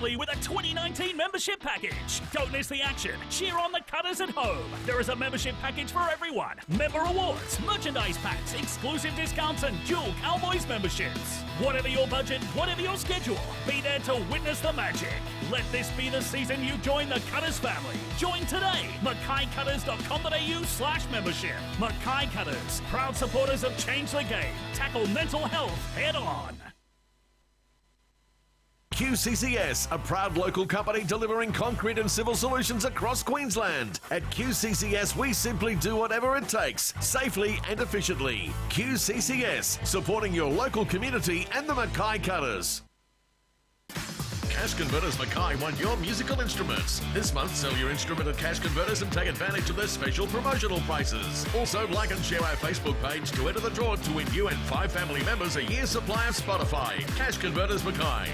Burleigh with a 2019 membership package. Don't miss the action. Cheer on the Cutters at home. There is a membership package for everyone. Member rewards, merchandise packs, exclusive discounts and dual Cowboys memberships. Whatever your budget, whatever your schedule, be there to witness the magic. Let this be the season you join the Cutters family. Join today. MackayCutters.com.au/membership. Mackay Cutters, proud supporters of Change the Game. Tackle mental health head on. QCCS, a proud local company delivering concrete and civil solutions across Queensland. At QCCS, we simply do whatever it takes, safely and efficiently. QCCS, supporting your local community and the Mackay Cutters. Cash Converters Mackay want your musical instruments. This month, sell your instrument at Cash Converters and take advantage of their special promotional prices. Also, like and share our Facebook page to enter the draw to win you and 5 family members a year's supply of Spotify. Cash Converters Mackay.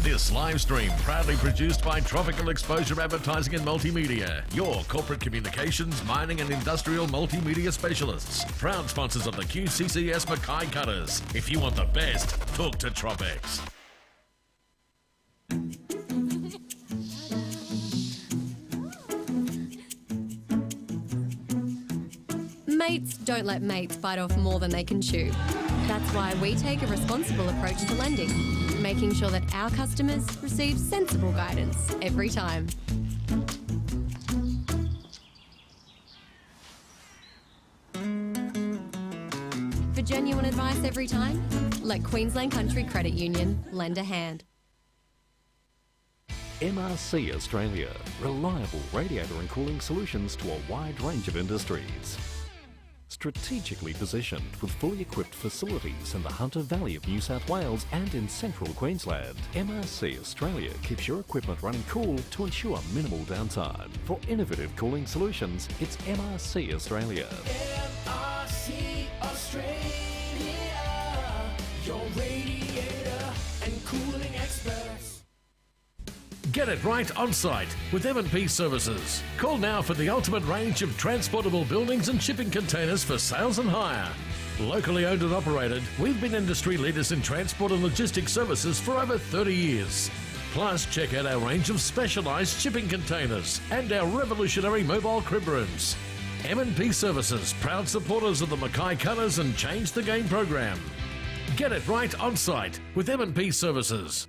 This live stream proudly produced by Tropical Exposure Advertising and Multimedia, your corporate communications, mining and industrial multimedia specialists. Proud sponsors of the QCCS Mackay Cutters. If you want the best, talk to Tropex. Mates don't let mates bite off more than they can chew. That's why we take a responsible approach to lending, making sure that our customers receive sensible guidance every time. For genuine advice every time, let Queensland Country Credit Union lend a hand. MRC Australia, reliable radiator and cooling solutions to a wide range of industries. Strategically positioned with fully equipped facilities in the Hunter Valley of New South Wales and in central Queensland, MRC Australia keeps your equipment running cool to ensure minimal downtime. For innovative cooling solutions, it's MRC Australia. MRC Australia, your radiator and cooling experts. Get it right on site with M&P Services. Call now for the ultimate range of transportable buildings and shipping containers for sales and hire. Locally owned and operated, we've been industry leaders in transport and logistics services for over 30 years. Plus, check out our range of specialised shipping containers and our revolutionary mobile crib rooms. M&P Services, proud supporters of the Mackay Cutters and Change the Game program. Get it right on site with M&P Services.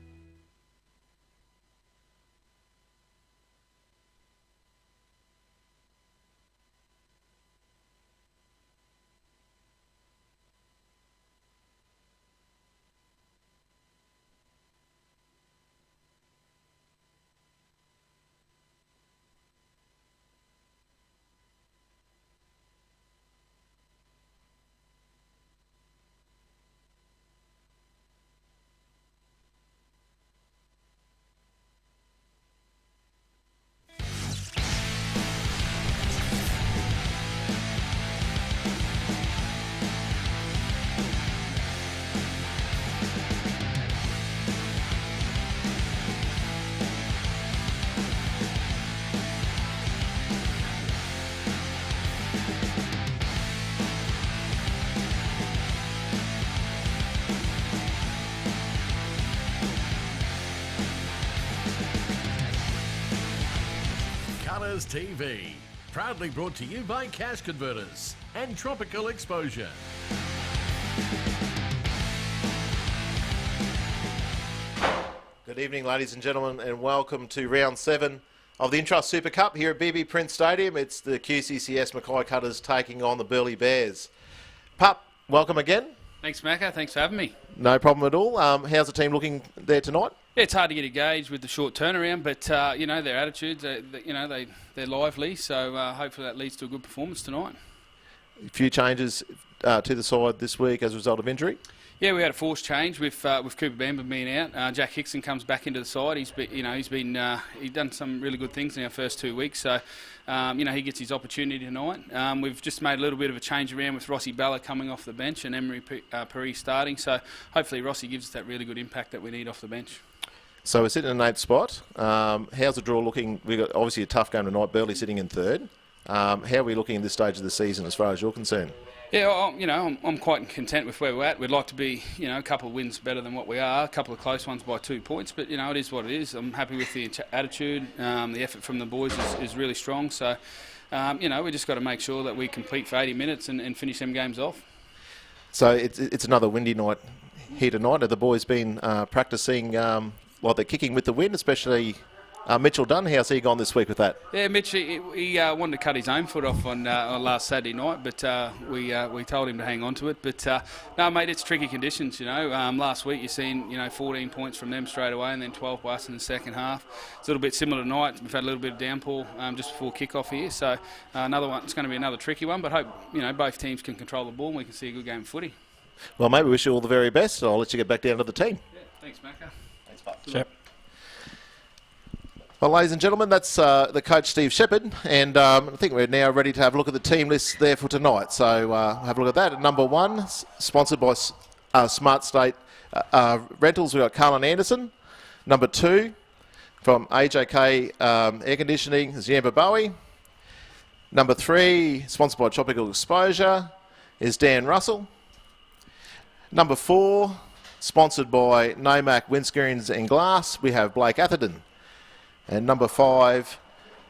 TV, proudly brought to you by Cash Converters and Tropical Exposure. Good evening, ladies and gentlemen, and welcome to round 7 of the Intrust Super Cup here at BB Prince Stadium. It's the QCCS Mackay Cutters taking on the Burleigh Bears. Pup, welcome again. Thanks, Macca. Thanks for having me. No problem at all. How's the team looking there tonight? Yeah, it's hard to get engaged with the short turnaround, but you know, their attitudes, they're lively. So hopefully that leads to a good performance tonight. A few changes to the side this week as a result of injury. Yeah, we had a forced change with Cooper Bamber being out. Jack HICKSON comes back into the side. He's done some really good things in our first 2 weeks. So he gets his opportunity tonight. We've just made a little bit of a change around with Rossi Bella coming off the bench and Emery Perry starting. So hopefully Rossi gives us that really good impact that we need off the bench. So we're sitting in 8th spot. How's the draw looking? We've got obviously a tough game tonight. Burleigh sitting in 3rd. How are we looking at this stage of the season as far as you're concerned? Yeah, I'm quite content with where we're at. We'd like to be, a couple of wins better than what we are, a couple of close ones by 2 points, but, it is what it is. I'm happy with the attitude. The effort from the boys is really strong. So, we just got to make sure that we complete for 80 minutes and finish them games off. So it's another windy night here tonight. Have the boys been practising while they're kicking with the wind, especially Mitchell Dunn? How's he gone this week with that? Yeah, Mitch, he wanted to cut his own foot off on last Saturday night, but we told him to hang on to it. But no, mate, it's tricky conditions. Last week you seen 14 points from them straight away, and then 12 by us in the second half. It's a little bit similar tonight. We've had a little bit of downpour just before kick-off here, so another one. It's going to be another tricky one, but hope both teams can control the ball and we can see a good game of footy. Well, mate, we wish you all the very best. I'll let you get back down to the team. Yeah, thanks, Mackay. Thanks, Buck. Yep. Well, ladies and gentlemen, that's the coach, Steve Shepherd, and I think we're now ready to have a look at the team list there for tonight. So have a look at that. At number 1, sponsored by Smart State Rentals, we've got CARLIN Anderson. Number 2, from AJK Air Conditioning, is YAMBA BOWIE. Number 3, sponsored by Tropical Exposure, is Dan Russell. Number 4, sponsored by NOMAC Windscreens and Glass, we have Blake Atherton. And number 5,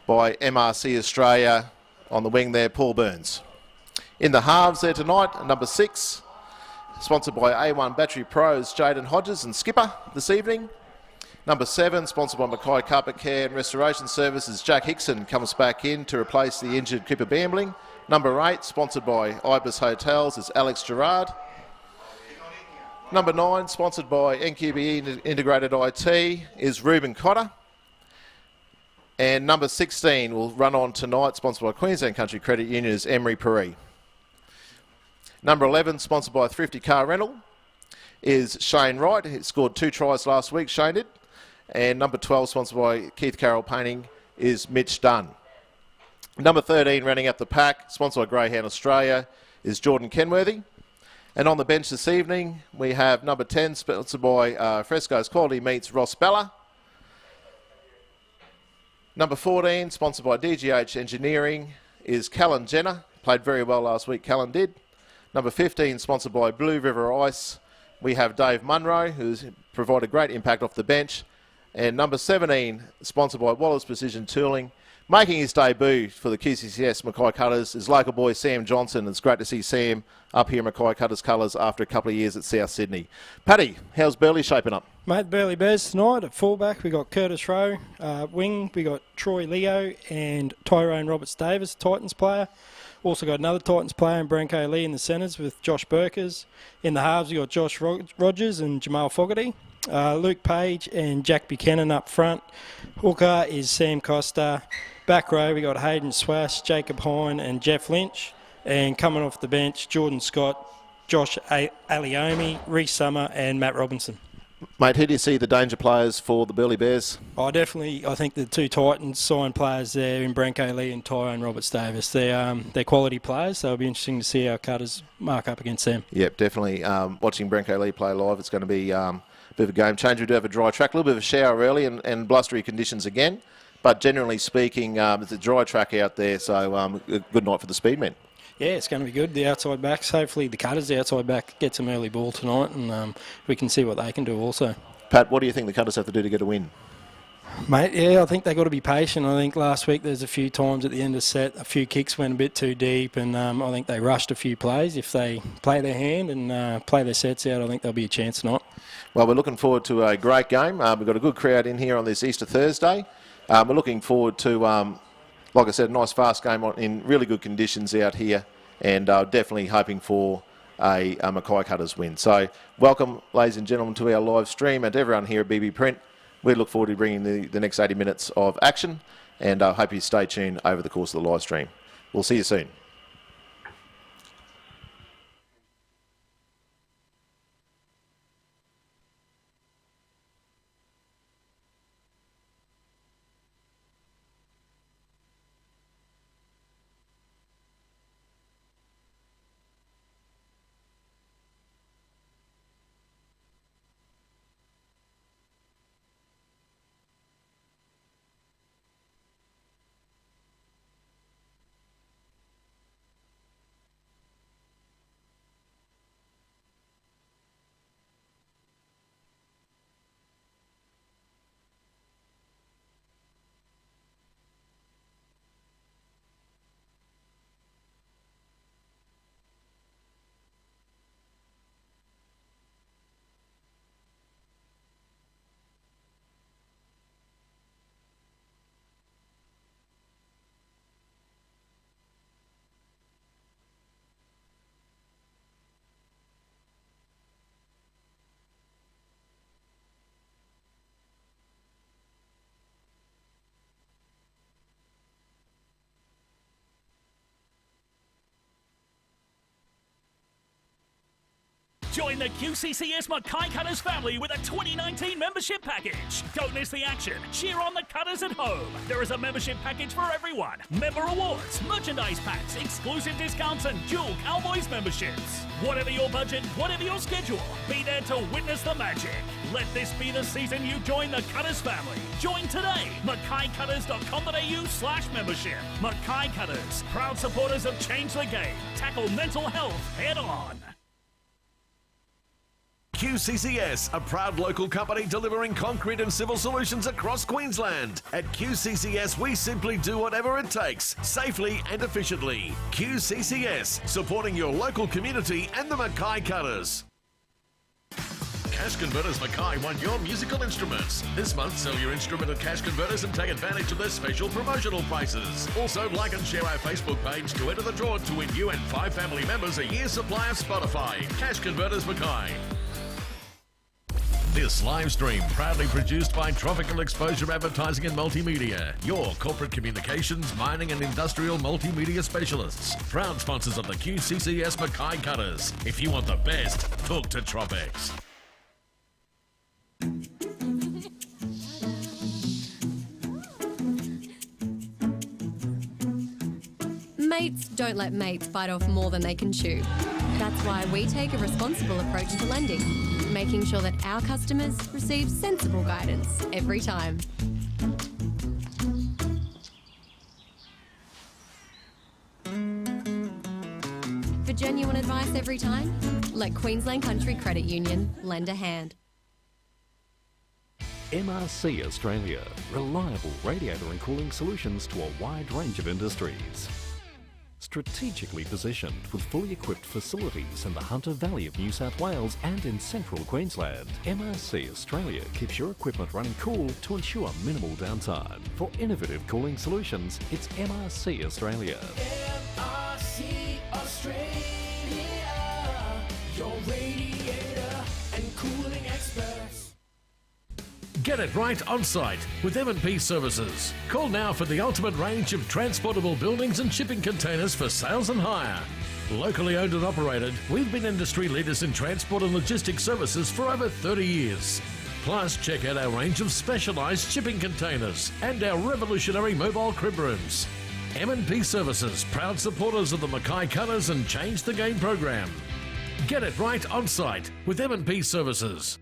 by MRC Australia, on the wing there, Paul Burns. In the halves there tonight, number 6, sponsored by A1 Battery Pros, JAYDEN, HODGES and Skipper this evening. Number 7, sponsored by Mackay Carpet Care and Restoration Services, Jack HICKSON comes back in to replace the injured Cooper Bambling. Number 8, sponsored by Ibis Hotels, is Alex Gerrard. Number 9, sponsored by NQBE Integrated IT, is RUEBEN COTTER. And number 16 will run on tonight, sponsored by Queensland Country Credit Union, is Emery Paree. Number 11, sponsored by Thrifty Car Rental, is Shane Wright. He scored 2 tries last week, Shane did. And number 12, sponsored by Keith Carroll Painting, is Mitch Dunn. Number 13, rounding up the pack, sponsored by Greyhound Australia, is Jordan Kenworthy. And on the bench this evening, we have number 10, sponsored by Fresco's Quality Meats, Ross Bella. Number 14, sponsored by DGH Engineering, is KELLEN Jenner. Played very well last week, KELLEN did. Number 15, sponsored by Blue River Ice, we have Dave MUNRO, who's provided great impact off the bench. And number 17, sponsored by Wallace Precision Tooling, making his debut for the QCCS Mackay Cutters, is local boy Sam Johnson. It's great to see Sam up here in Mackay Cutters colours after a couple of years at South Sydney. Paddy, how's Burleigh shaping up? Mate, Burleigh Bears tonight at fullback. We got Curtis Rowe. Wing, we got Troy Leo and Tyrone Roberts Davis, Titans player. Also got another Titans player in Branko Lee in the centres with Josh Burkers. In the halves, we got Josh Rogers and Jamal Fogarty. Luke Page and Jack Buchanan up front. Hooker is Sam Costa. Back row, we got Hayden Swash, Jacob Hine and Jeff Lynch. And coming off the bench, Jordan Scott, Josh Aliomi, Reece Summer and Matt Robinson. Mate, who do you see the danger players for the Burleigh Bears? I think the 2 Titans signed players there in Branko Lee and Tyrone Roberts Davis. They're quality players, so it'll be interesting to see how Cutters mark up against them. Yep, definitely. Watching Branko Lee play live, it's going to be a bit of a game changer. We do have a dry track, a little bit of a shower early and blustery conditions again. But generally speaking, it's a dry track out there, so a good night for the Speedmen. Yeah, it's going to be good. The outside backs, hopefully the Cutters, the outside back, get some early ball tonight, and we can see what they can do also. Pat, what do you think the Cutters have to do to get a win? Mate, yeah, I think they've got to be patient. I think last week there's a few times at the end of set, a few kicks went a bit too deep, and I think they rushed a few plays. If they play their hand and play their sets out, I think there'll be a chance tonight. Well, we're looking forward to a great game. We've got a good crowd in here on this Easter Thursday. We're looking forward to, like I said, a nice fast game in really good conditions out here, and definitely hoping for a Mackay Cutters win. So welcome, ladies and gentlemen, to our live stream, and to everyone here at BB Print. We look forward to bringing the next 80 minutes of action, and I hope you stay tuned over the course of the live stream. We'll see you soon. Join the QCCS Mackay Cutters family with a 2019 membership package. Don't miss the action. Cheer on the Cutters at home. There is a membership package for everyone. Member awards, merchandise packs, exclusive discounts and dual Cowboys memberships. Whatever your budget, whatever your schedule, be there to witness the magic. Let this be the season you join the Cutters family. Join today. MackayCutters.com.au/membership. Mackay Cutters, proud supporters of Change the Game. Tackle mental health head on. QCCS, a proud local company delivering concrete and civil solutions across Queensland. At QCCS, we simply do whatever it takes, safely and efficiently. QCCS, supporting your local community and the Mackay Cutters. Cash Converters Mackay want your musical instruments. This month, sell your instrument at Cash Converters and take advantage of their special promotional prices. Also, like and share our Facebook page to enter the draw to win you and 5 family members a year's supply of Spotify. Cash Converters Mackay. This live stream proudly produced by Tropical Exposure Advertising and Multimedia, your corporate communications, mining and industrial multimedia specialists. Proud sponsors of the QCCS Mackay Cutters. If you want the best, talk to Tropex. Mates don't let mates bite off more than they can chew. That's why we take a responsible approach to lending, making sure that our customers receive sensible guidance every time. For genuine advice every time, let Queensland Country Credit Union lend a hand. MRC Australia, reliable radiator and cooling solutions to a wide range of industries. Strategically positioned with fully equipped facilities in the Hunter Valley of New South Wales and in central Queensland, MRC Australia keeps your equipment running cool to ensure minimal downtime. For innovative cooling solutions, it's MRC Australia. MRC Australia, your radiator and cooling experts. Get it right on site with M&P Services. Call now for the ultimate range of transportable buildings and shipping containers for sales and hire. Locally owned and operated, we've been industry leaders in transport and logistics services for over 30 years. Plus, check out our range of specialised shipping containers and our revolutionary mobile crib rooms. M&P Services, proud supporters of the Mackay Cutters and Change the Game program. Get it right on site with M&P Services.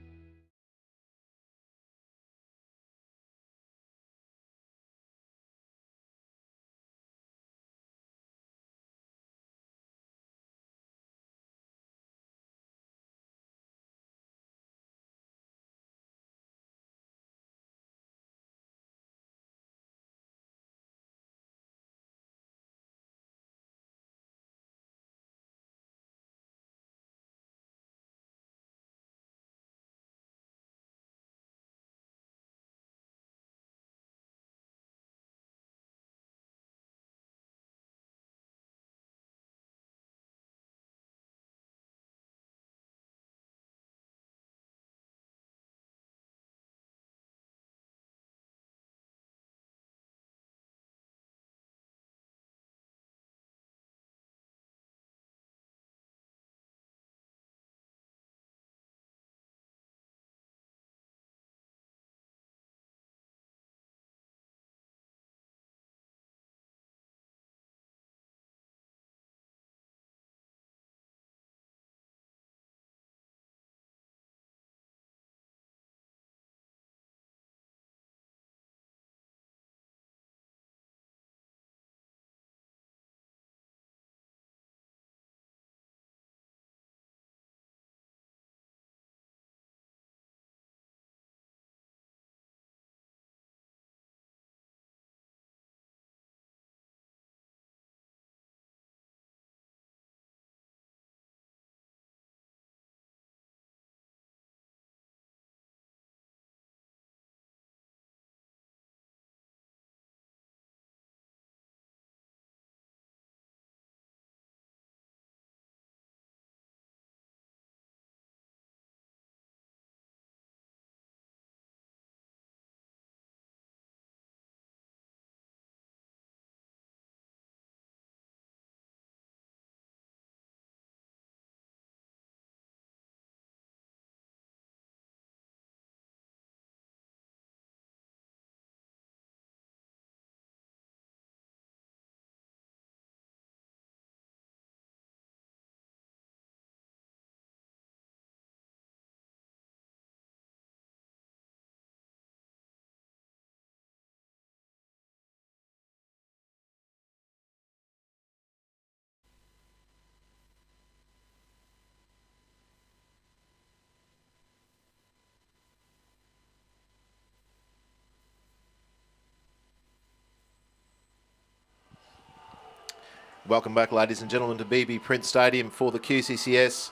Welcome back, ladies and gentlemen, to BB Print Stadium for the QCCS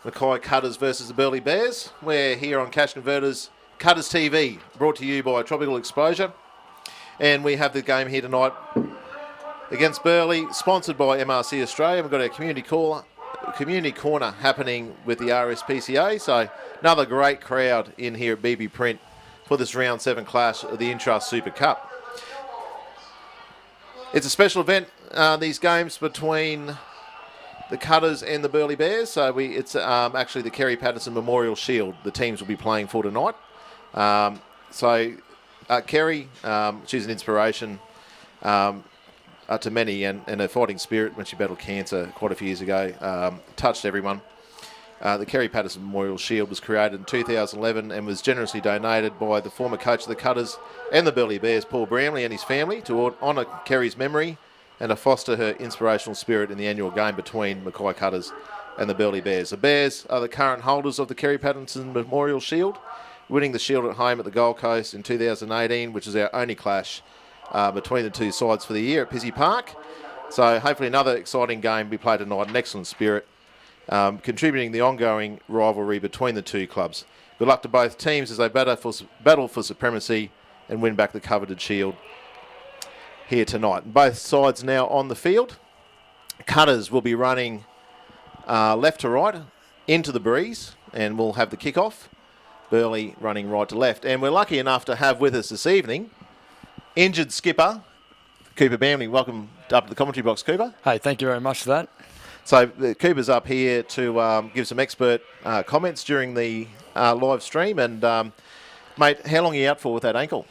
Mackay Cutters versus the Burleigh Bears. We're here on Cash Converters Cutters TV, brought to you by Tropical Exposure. And we have the game here tonight against Burleigh, sponsored by MRC Australia. We've got our community corner happening with the RSPCA. So another great crowd in here at BB Print for this round 7 clash of the Intrust Super Cup. It's a special event, these games between the Cutters and the Burleigh Bears. So it's actually the Kerry Patterson Memorial Shield the teams will be playing for tonight. Kerry, she's an inspiration to many, and her fighting spirit when she battled cancer quite a few years ago touched everyone. The Kerry Patterson Memorial Shield was created in 2011 and was generously donated by the former coach of the Cutters and the Burleigh Bears, Paul Bramley, and his family to honour Kerry's memory and to foster her inspirational spirit in the annual game between Mackay Cutters and the Burleigh Bears. The Bears are the current holders of the Kerry Patterson Memorial Shield, winning the Shield at home at the Gold Coast in 2018, which is our only clash between the two sides for the year at Pizzey Park. So hopefully another exciting game we play tonight, an excellent spirit, contributing the ongoing rivalry between the two clubs. Good luck to both teams as they battle for supremacy and win back the coveted shield here tonight. Both sides now on the field. Cutters will be running left to right into the breeze, and we'll have the kickoff. Burleigh running right to left. And we're lucky enough to have with us this evening injured skipper Cooper Bamley. Welcome up to the commentary box, Cooper. Hey, thank you very much for that. So Cooper's up here to give some expert comments during the live stream. And mate, how long are you out for with that ankle?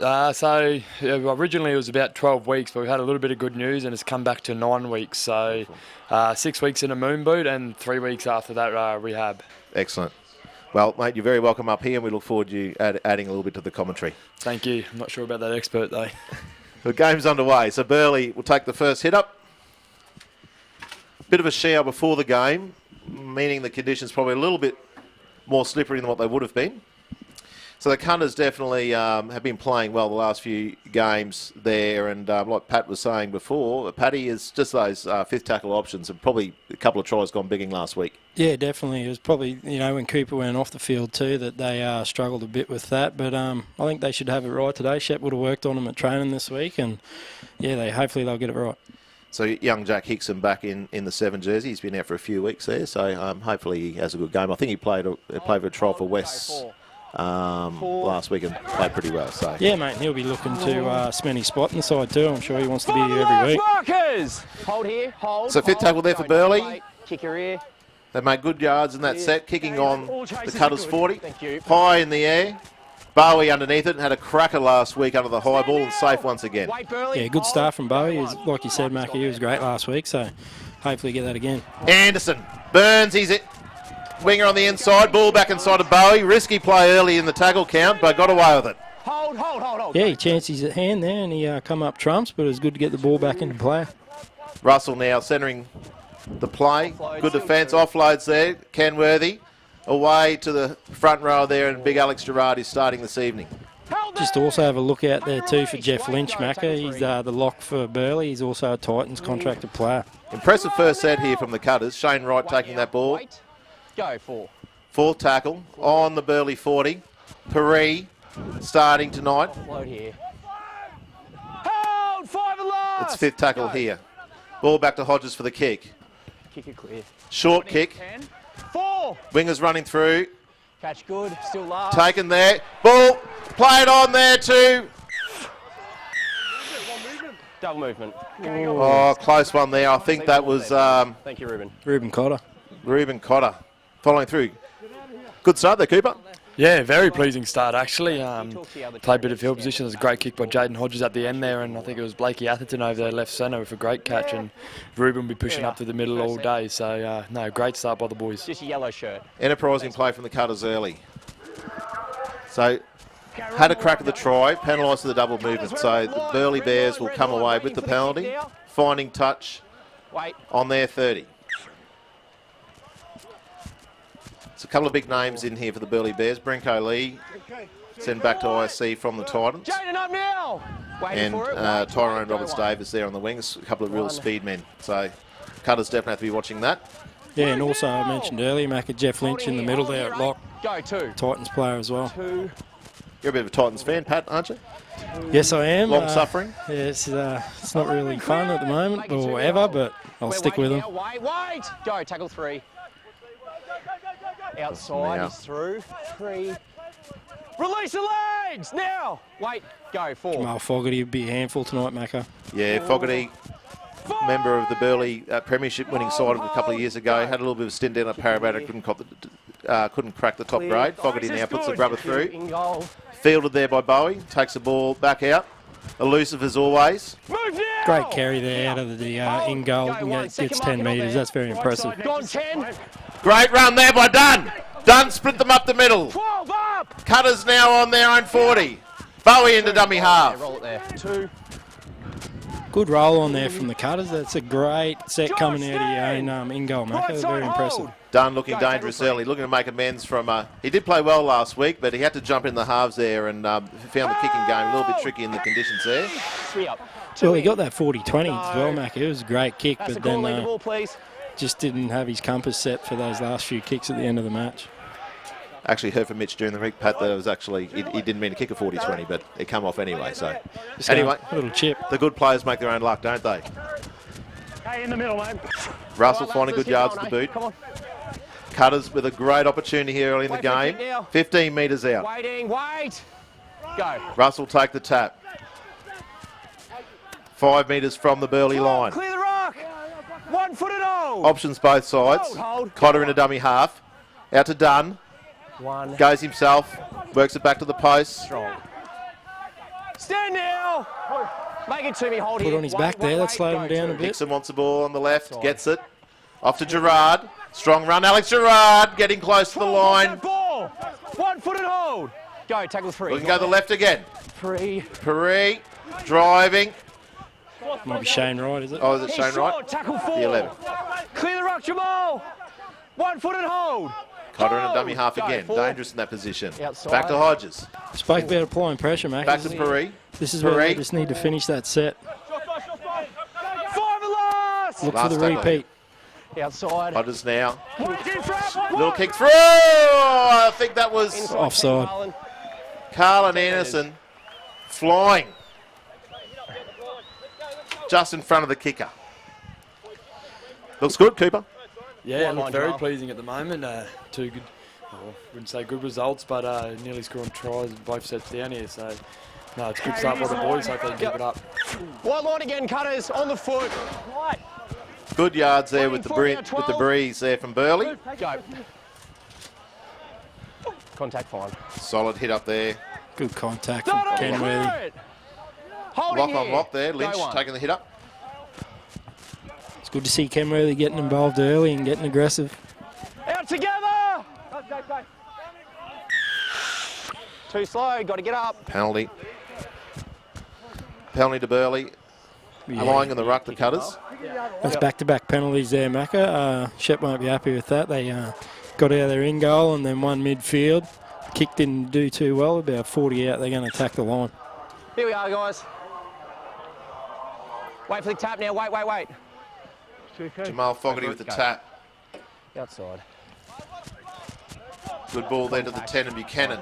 Originally it was about 12 weeks, but we had a little bit of good news and it's come back to 9 weeks. So 6 weeks in a moon boot and 3 weeks after that rehab. Excellent. Well, mate, you're very welcome up here, and we look forward to you adding a little bit to the commentary. Thank you. I'm not sure about that expert, though. The game's underway. So Burleigh will take the first hit up. Bit of a shower before the game, meaning the conditions probably a little bit more slippery than what they would have been. So the Cutters definitely have been playing well the last few games there, and like Pat was saying before, Paddy is just those fifth tackle options, and probably a couple of tries gone bigging last week. Yeah, definitely. It was probably, when Cooper went off the field too, that they struggled a bit with that. But I think they should have it right today. Shep would have worked on them at training this week, and yeah, hopefully they'll get it right. So young Jack HICKSON back in the 7 jersey. He's been out for a few weeks there, so hopefully he has a good game. I think he played for a trial for West last week and played pretty well. So yeah, mate, he'll be looking to cement his spot in the side too. I'm sure he wants to be here every week. Markers! Hold here, hold. So fifth tackle there for Burleigh. Kick your ear. They made good yards in that set, kicking on the Cutters 40. High in the air. BOWIE underneath it, had a cracker last week under the high ball and safe once again. Yeah, good start from BOWIE. Like you said, Mackay, he was great last week, so hopefully get that again. Anderson burns his winger on the inside, ball back inside of BOWIE. Risky play early in the tackle count, but got away with it. Hold. Yeah, he chanced his hand there and he come up trumps, but it was good to get the ball back into play. Russell now centering the play. Good defence, offloads there. Kenworthy away to the front row there, and big Alex GERRARD is starting this evening. Just also have a look out there too for Jeff Lynch, Mackay. He's the lock for Burleigh. He's also a Titans contracted player. Impressive first set here from the Cutters. Shane Wright taking that ball. Go for. Fourth tackle on the Burleigh 40. Paree starting tonight. Load here. Hold, 5 and last. It's fifth tackle here. Ball back to Hodges for the kick. Kick it clear. Short kick. 4. Wingers running through. Catch good, still last. Taken there. Ball played on there too. Double movement. Oh, close one there. I think that was Thank you, Ruben. Reuben Cotter. Reuben Cotter following through. Good start there, Cooper. Yeah, very pleasing start actually. Played a bit of field position. It was a great kick by JAYDEN HODGES at the end there, and I think it was Blakey ATHERTON over there left centre with a great catch, and Ruben will be pushing up to the middle all day. So no, great start by the boys. Just a yellow shirt. Enterprising play from the Cutters early. So had a crack at the try, penalised for the double movement. So the Burleigh Bears will come away with the penalty, finding touch on their 30. A couple of big names in here for the Burleigh Bears. Brinko Lee sent back to ISC from the Titans. JAYDEN up now. And Tyrone Roberts-Davis there on the wings, a couple of real speed men. So Cutters definitely have to be watching that. Yeah, and also I mentioned earlier, Mackay, Jeff Lynch in the middle there at lock. Go 2. Titans player as well. 2. You're a bit of a Titans fan, Pat, aren't you? Yes, I am. Long suffering? Yeah, it's not really fun at the moment or ever, but I'll stick with them. Wait. Go, tackle 3. Outside, he's through. 3. Release the legs! Now! Wait, go, 4. Jamal Fogarty would be a handful tonight, Mackay. Yeah, Fogarty, member of the Burleigh premiership winning side of a couple of years ago, had a little bit of a stint down at Parramatta, couldn't crack the top grade. Fogarty now puts the rubber through. Fielded there by Bowie, takes the ball back out. Elusive as always. Great carry there out of the in goal. Gets 10 metres, that's very impressive. Great run there by Dunn. Dunn split them up the middle. Cutters now on their own 40. Bowie into dummy half. Roll it there. 2. Good roll on there from the Cutters. That's a great set coming out of your own in goal, Mackay. Very impressive. Dunn looking dangerous early, looking to make amends from... he did play well last week, but he had to jump in the halves there and found the kicking game a little bit tricky in the conditions there. Well, he got that 40-20 as well, Mackay. It was a great kick, but then just didn't have his compass set for those last few kicks at the end of the match. Actually heard from Mitch during the rig, Pat, that it was actually, he didn't mean to kick a 40-20, but it come off anyway. So anyway, a little chip. The good players make their own luck, don't they? Hey, in the middle, mate. Russell finding good yards at the boot. Cutters with a great opportunity here early in the game. 15 metres out. Wait. Go. Russell take the tap. 5 metres from the Burleigh line. Clear the rock. 1 foot and hold. Options both sides. Hold. Cotter in a dummy half. Out to Dunn. 1. Goes himself. Works it back to the post. Strong. Stand now. Make it to me. Hold Put here. on his back there. That slowed him down a bit. Hickson wants the ball on the left. Gets it. Off to Gerrard. Strong run. Alex Gerrard getting close to the line. Ball. 1 foot and hold. Go. Tackle 3. We can go to the left again. 3. Paree. Driving. Might be Shane Wright, is it? Oh, is it Shane Wright? Tackle 4. The 11. Clear the rock, Jamal. 1 foot and hold. Cotter in a dummy half Go, again. 4. Dangerous in that position. Outside. Back to Hodges. Spoke about applying pressure, Mac. Back to Paree. This is where they just need to finish that set. 5 and last. Look Last for the tackle. repeat. Outside. Hodges now. Little kick through. I think that was Offside. Carlin Anderson flying. Just in front of the kicker. Looks good, Cooper. Yeah, look very pleasing at the moment. 2 good, I wouldn't say good results, but nearly scoring tries in both sets down here. So, no, it's a good start by the boys. Hope they can keep it up. Wide line again, Cutters on the foot. Good yards there with the breeze there from Burleigh. Go. Contact fine. Solid hit up there. Good contact from Kenworthy. Lock on lock there. Lynch taking the hit up. It's good to see Kenworthy getting involved early and getting aggressive. Out together. Too slow. Got to get up. Penalty. Penalty to Burleigh. Lying in the ruck, the Cutters. That's back-to-back penalties there, Mackay. Shep won't be happy with that. They got out of their in goal and then one midfield. Kick didn't do too well. About 40 out. They're going to attack the line. Here we are, guys. Wait for the tap now. Wait. Jamal Fogarty with the tap. Outside. Good ball there to the 10 of Buchanan.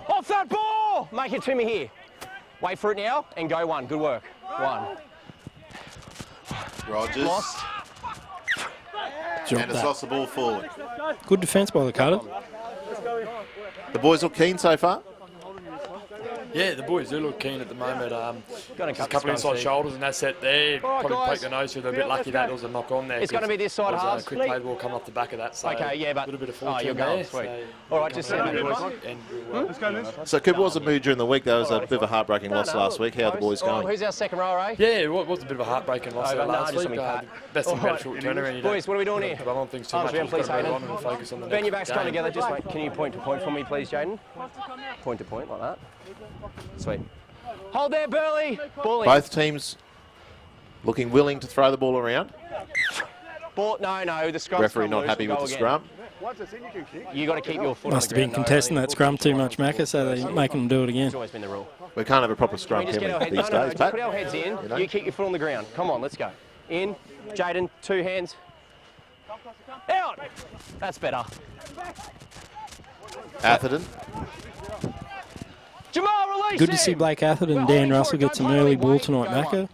Off that ball! Make it to me here. Wait for it now and go 1. Good work. 1. Rogers. Lost. And it's lost the ball forward. Good defence by the Cutter. The boys look keen so far? Yeah, the boys do look keen at the moment. Just a couple inside shoulders and that set there. Probably poke the nose through. They're a bit lucky that there was a knock on there. It's going to be this side, halves. A quick play ball come off the back of that. So Okay, yeah, but... a little bit of forward you're there. going. Sweet. All right, just send it, boys. So Cooper was a mood during the week. There was a bit of a heartbreaking loss last week. How are the boys going? Who's our second row, eh? Yeah, it was a bit of a heartbreaking loss there last week. Best and better short turnaround. Boys, what are we doing here? Dwell on things too much. Please, Just gotta move Hayden. on and focus on the Bend your next backs, come game. together. Just wait. Can you point to point for me, please, Jayden? Point to point like that. Sweet. Hold there, Burleigh. Bully. Both teams looking willing to throw the ball around. Ball, no, the scrum. Referee not happy with the scrum. Once it's in, you can kick. You got to keep your foot Must have been contesting that scrum too much, Macca, so they're making them do it again. It's always been the rule. We can't have a proper scrum, can we, these days, Pat? Put our heads in. You know? You keep your foot on the ground. Come on, let's go. In. Jayden, 2 hands. Out. That's better. Atherton. Jamal, release Good to see Blake Atherton and Dan Russell get some early ball tonight, Macca.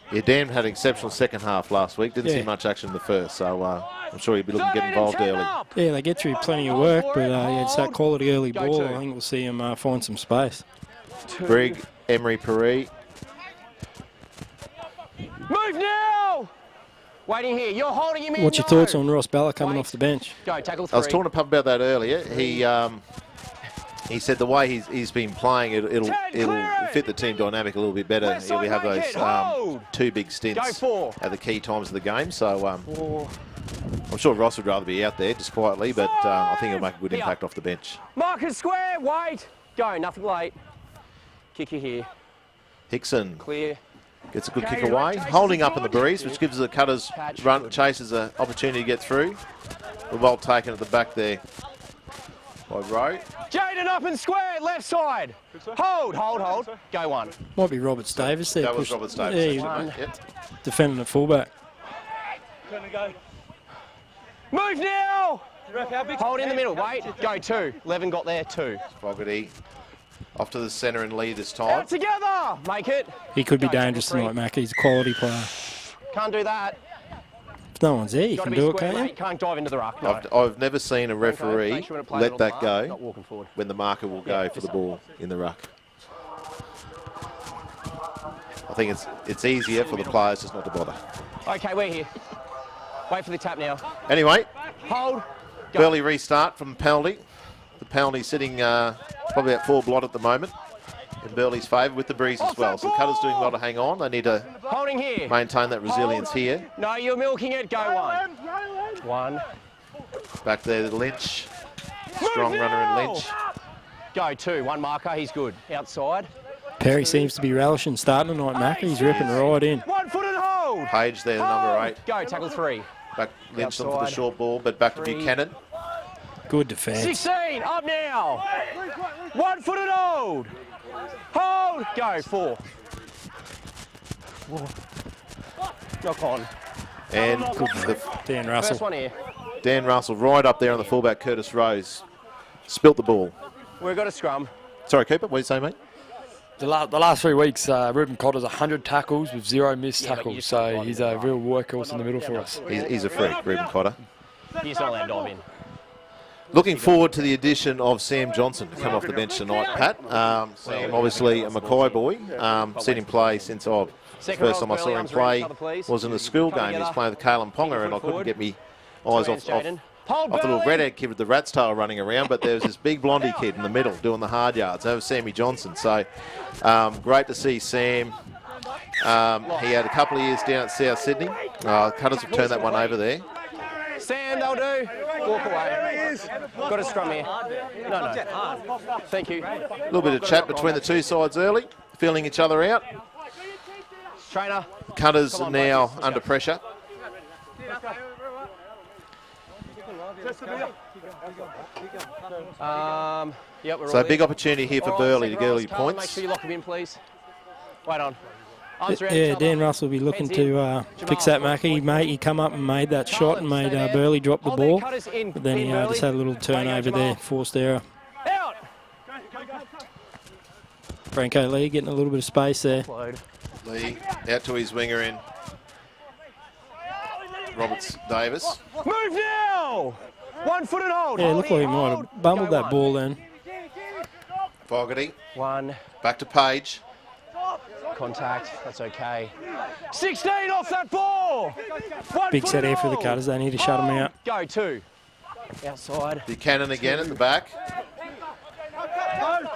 Yeah, Dan had an exceptional second half last week. Didn't see much action in the first, so I'm sure he'll be looking to get involved early. Yeah, they get through plenty of work, but yeah, it's that quality early ball. I think we'll see him find some space. Brigg, Emery, Paree. Move now! Waiting here. You're holding him in. What's your thoughts on Ross Bella coming off the bench? Go, tackle 3. I was talking to Pup about that earlier. He said the way he's been playing, it'll fit the team dynamic a little bit better. He'll have those 2 big stints at the key times of the game. So I'm sure Ross would rather be out there just quietly, but I think he'll make a good impact off the bench. Marcus square, wait. Go, nothing late. Kick you here. HICKSON Clear. gets a good kick away, holding up in the breeze, which gives the Cutters chasers an opportunity to get through. The well taken at the back there by Rowe. Jayden up and square, left side. Hold. Go 1. Might be Robert Davis there. That was Robert Davis. Yeah, defending the fullback. Move now! Hold in the middle, wait. Go 2. Levin got there, 2. Fogarty off to the centre and lead this time. Out together! Make it. He could be dangerous tonight, Mac. He's a quality player. Can't do that. If no one's there, you can do it, can't you? Can't dive into the ruck. No. I've never seen a referee let that go Not walking forward. when the marker will go for the ball in the ruck. I think it's easier for the players just not to bother. Okay, we're here. Wait for the tap now. Anyway, Hold. Go. Burleigh restart from the penalty. The penalty sitting probably at 4 blot at the moment in Burleigh's favour with the breeze as well. So Cutter's doing well to hang on. They need to Holding here. maintain that resilience here. No, you're milking it. Go 1. Back there to Lynch. Strong runner in Lynch. Go 2. 1 marker. He's good. Outside. Perry seems to be relishing starting tonight, Mac. He's ripping right in. 1 foot and hold. Page there, the number 8. Go, tackle 3. Back Lynch on for the short ball, but back to Buchanan. Good defence. 16. Up now. 1 foot and hold. Hold. Go 4. Knock on. And Dan Russell. First one here. Dan Russell right up there on the fullback, Curtis Rose. Spilt the ball. We've got a scrum. Sorry, Cooper, what did you say, mate? The last 3 weeks, Ruben Cotter's 100 tackles with 0 missed tackles, so he's a real workhorse in the middle for us. He's a freak, Ruben Cotter. He's not allowed to dive in. Looking forward to the addition of Sam Johnson to come off the bench tonight, Pat. Sam, obviously a Mackay boy. Seen him play since first time I saw him play was in the school game. He was playing with KELLEN Ponga, and I couldn't get me eyes off the little redhead kid with the rat's tail running around, but there was this big blondie kid in the middle doing the hard yards. That was Sammy Johnson. So great to see Sam. He had a couple of years down at South Sydney. Cutters have turned that one over there. Sam, they'll do. Walk away. Got a scrum here. No. Thank you. A little bit of chat between the two sides early, feeling each other out. Trainer. Cutters now under pressure. Yep, we're So all big in. opportunity here for Burleigh to get early Carl, Make points. sure you lock him in, please. Wait on. Arms around Yeah, each Dan other. Russell will be looking Hands in. to fix that, Mackie. He come up and made that shot and made Burleigh drop the Hold their ball. cutters in. But then he In, just had a little Burleigh. turnover there, forced error. Out. Franco Lee getting a little bit of space there. Lee out to his winger in Roberts Davis. Move now. 1 foot and hold. Yeah, looked like he might have bumbled that ball then. Fogarty 1. back to Page. Contact. That's okay. 16 off that ball. 1 Big foot set and here for the hold. Cutters. They need to shut him out. Go 2. Outside. Buchanan again at the back.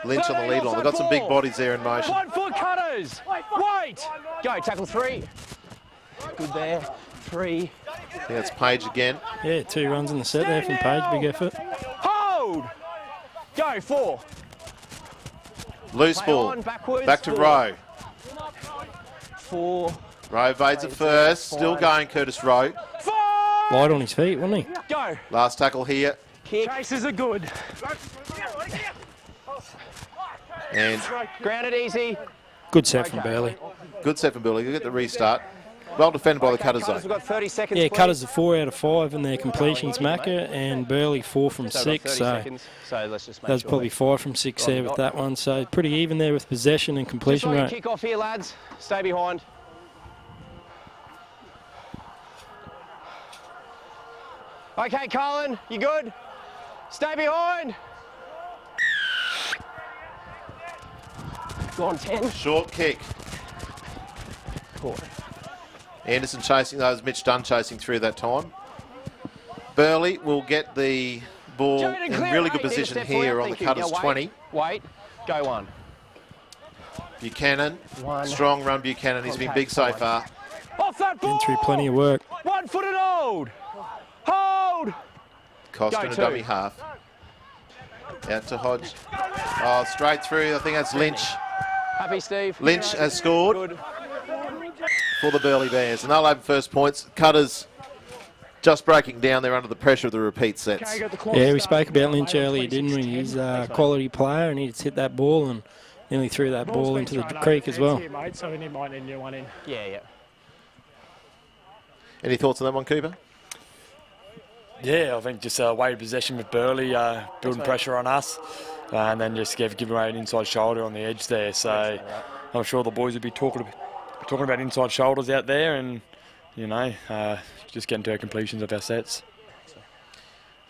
Lynch on the lead line. They've got some big bodies there in motion. 1 foot cutters. Wait. Go. Tackle 3. Good there. 3. I think that's Page again. Yeah, 2 runs in the set there from Page. Big effort. Hold. Go 4. Loose Play ball. on, backwards, Back to 4. Rowe. 4. Rowe evades it first. Still going, Curtis Rowe. Light on his feet, wasn't he? Go. Last tackle here. Kick. Chases are good. And Grounded easy. Good set from Burleigh. good set from Burleigh. You get the restart. Well defended by the Cutters, though. We've got 30 seconds. Yeah, Cutters are 4 out of 5 in their completions, Mackay, and Burleigh 4 from 6. So let's just make that was sure probably 5 from 6 there with that one. So pretty even there with possession and completion rate. Kick off here, lads. Stay behind. Okay, Carlin, you good? Stay behind. Go on, 10. Short kick. Anderson chasing those. Mitch Dunn chasing through that time. Burleigh will get the ball in really good position here on the Cutters 20. Wait, go on. Buchanan, strong run Buchanan. He's been big so far. Off that ball. Been through plenty of work. 1-footed hold. Hold. Costa and a dummy half. Out to Hodge. Oh, straight through. I think that's Lynch. Happy, Steve. Lynch has scored for the Burleigh Bears. And they'll have first points. Cutters just breaking down there under the pressure of the repeat sets. Yeah, we spoke about Lynch earlier, didn't we? He's a quality player and he just hit that ball and nearly threw that ball into the creek as well. So we might need a new one in. Yeah. Any thoughts on that one, Cooper? Yeah, I think just weighted possession with Burleigh, building pressure on us, and then just giving away an inside shoulder on the edge there. So I'm sure the boys would be talking about inside shoulders out there, and just getting to our completions of our sets.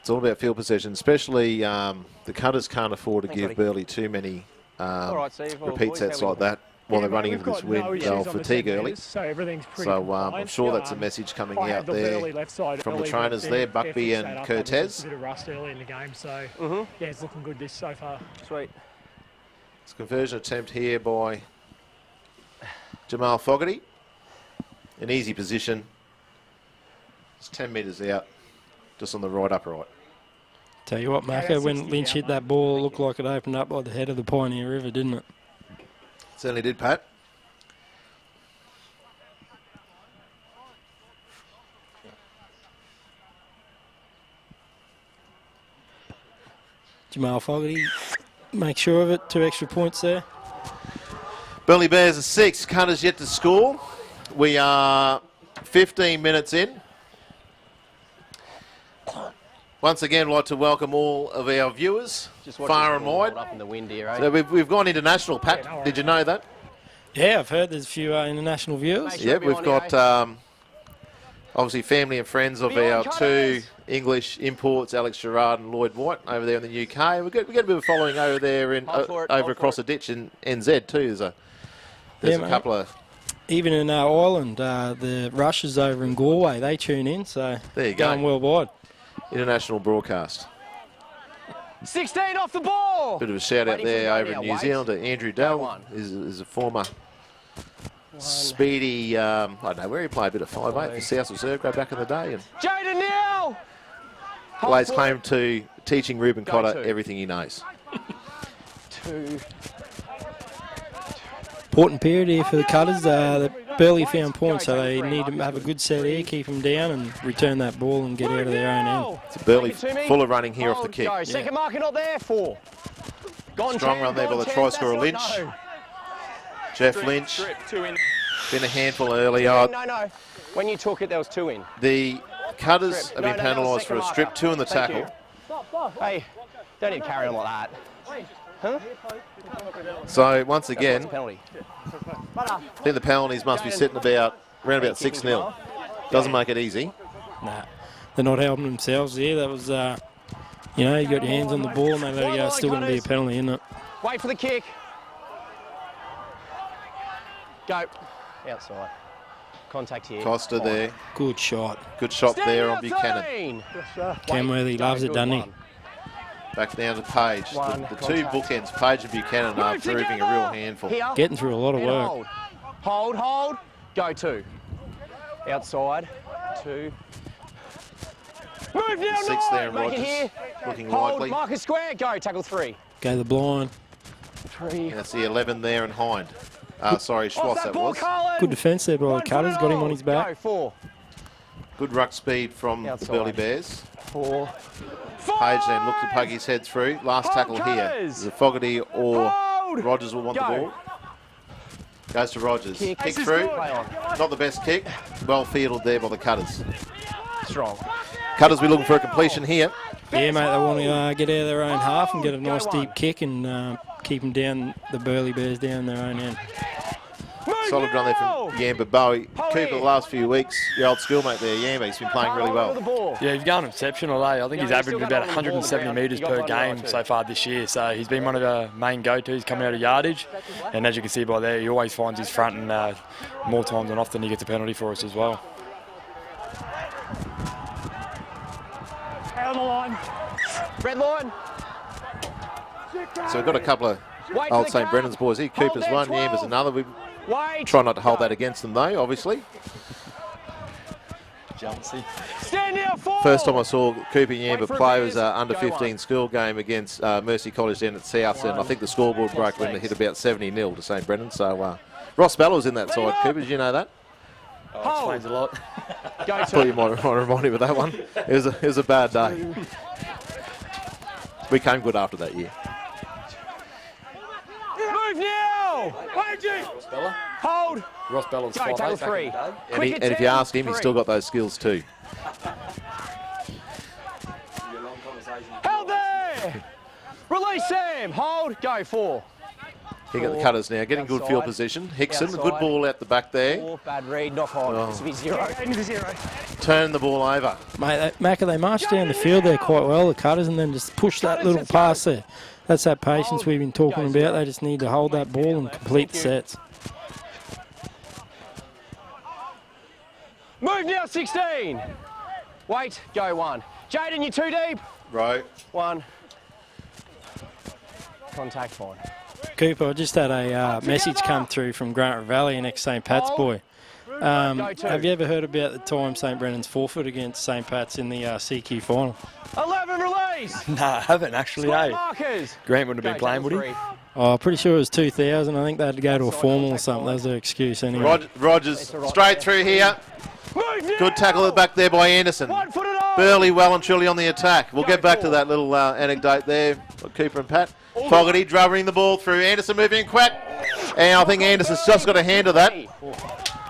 It's all about field possession, especially the Cutters can't afford to give Burleigh too many repeat sets like that. While they're running into this wind, they'll fatigue early. So I'm sure that's a message coming out there from the trainers there, Buckby and Cortez. A bit of rust early in the game, so yeah, it's looking good this so far. Sweet. It's a conversion attempt here by Jamal Fogarty. An easy position. It's 10 metres out, just on the right upright. Tell you what, Mackay, when Lynch hit that ball, it looked like it opened up by the head of the Pioneer River, didn't it? Certainly did, Pat. Jamal Fogarty, make sure of it, 2 extra points there. Burleigh Bears are 6, Cutters yet to score. We are 15 minutes in. Once again, I'd like to welcome all of our viewers, far and wide. Up in the wind here, eh? So we've gone international, Pat. Did you know that? Yeah, I've heard there's a few international viewers. Yeah, we've got obviously family and friends of our 2 English imports, Alex Gerrard and Lloyd White, over there in the UK. We get a bit of following over there in over across the ditch in NZ too. There's a couple of. Even in Ireland, the Russians over in Galway, they tune in. So there you go. Going worldwide. International broadcast. 16 off the ball. Bit of a shout out there over in New Zealand to Andrew Dell, is a former speedy, I don't know where he played, a bit of 5'8" for South Reserve back in the day. And JAYDEN now. lays claim to teaching Ruben Cotter everything he knows. 2. Important period here for the Cutters. They barely found points, so they need to have a good set here, keep them down and return that ball and get out of their own end. It's Burleigh full of running here off the kick. Go. Second marker not there, 4. Strong run there by the try scorer Lynch. Jeff Lynch. Been a handful early. No. When you took it, there was 2 in. The Cutters have been penalised for a strip, 2 in the tackle. Hey, don't need to carry on like that. Huh? So once again, I think the penalties must be sitting around about 6-0. Doesn't make it easy. Nah, they're not helping themselves here. That was, you got your hands on the ball and they let it go. It's still going to be a penalty, isn't it? Wait for the kick. Go. Outside. Contact here. Costa there. Good shot. Good shot there on Buchanan. Kenworthy loves it, doesn't he? Back down to Page. The 2 bookends, Page and Buchanan, are proving a real handful. Getting through a lot of work. Hold. Go 2. Outside. 2. Move now, 6 there and Make it Rogers here. looking Hold, likely. mark is square. Go, tackle 3. Go the blind. 3. That's the 11 there and Hind. Sorry, Schwartz that was. Good defence there by the Cutters, got him on his back. Go, 4. Good ruck speed from Outside. the Burleigh Bears. 4. Page then looked to poke his head through. Last tackle here. Is it Fogarty or Rogers will want the ball? Goes to Rogers. Kick through. Not the best kick. Well fielded there by the Cutters. Strong. Cutters be looking for a completion here. Yeah, mate, they want to get out of their own half and get a nice deep kick and keep them down, the Burleigh Bears down their own end. Solid run there from Yamba. Bowie. Cooper the last few weeks, your old schoolmate there, Yamba, he's been playing really well. Yeah, he's going exceptional, eh? I think he's averaged about 170 metres per game so far this year, so he's been one of our main go-tos coming out of yardage, and as you can see by there, he always finds his front, and more times than often he gets a penalty for us as well. Out on the line. Red line. So we've got a couple of old St Brennan's boys here. Cooper's one, Yamba's another. We try not to hold that against them though, obviously. First time I saw Cooper and Yamba play was under 15 school game against Mercy College down at South, and I think the scoreboard broke when they hit about 70-0 to St Brennan. So Ross Bell was in that side. Cooper, did you know that? Oh, explains a lot. Thought you might remind him of that one. It was a bad day. We came good after that year. Move now! Hold! Ross Bella's 5'8" And if you ask him, he's still got those skills too. Held there! Release Sam! Hold! Go, 4. He got the Cutters now, getting good field position. Hickson, a good ball out the back there. Bad read, knock on. This will be 0. Turn the ball over. Mate, Macca, they marched down the field there quite well, the Cutters, and then just push that little pass there. That's that patience we've been talking about. They just need to hold that ball and complete the sets. Move now, 16. Wait, go 1. Jayden, you're too deep. Right. 1. Contact fine. Cooper, I just had a message come through from Grant Valley, an ex-St Pat's boy. Have you ever heard about the time St Brennan's forfeit against St Pat's in the CQ final? 11, release. No, I haven't actually, eh? Grant wouldn't have been playing, would he? Oh, pretty sure it was 2000. I think they had to go to a formal or something. That was their excuse anyway. Rogers straight through here. Good tackle at the back there by Anderson. Burleigh well and truly on the attack. We'll get back to that little anecdote there. Cooper and Pat. Fogarty drubbering the ball through. Anderson moving in quack. And I think Anderson's just got a hand of that.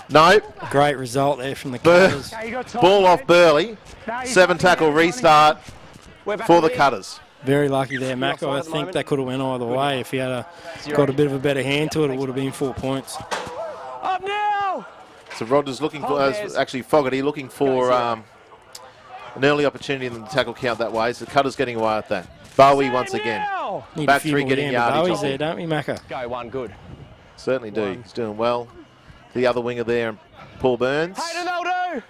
No. Great result there from the Cutters. Ball off Burleigh. 7 tackle restart for the Cutters. Very lucky there, Mac. I think that could have went either way. If he had got a bit of a better hand to it, it would have been 4 points. Up now. So Rogers looking for, actually Fogarty looking for an early opportunity in the tackle count that way. So Cutters getting away with that. Bowie once again. Back 3 getting yardage. Bowie's there, don't we, Macca? Go 1, good. Certainly do. He's doing well. The other winger there, Paul Burns. Hayden, they'll do.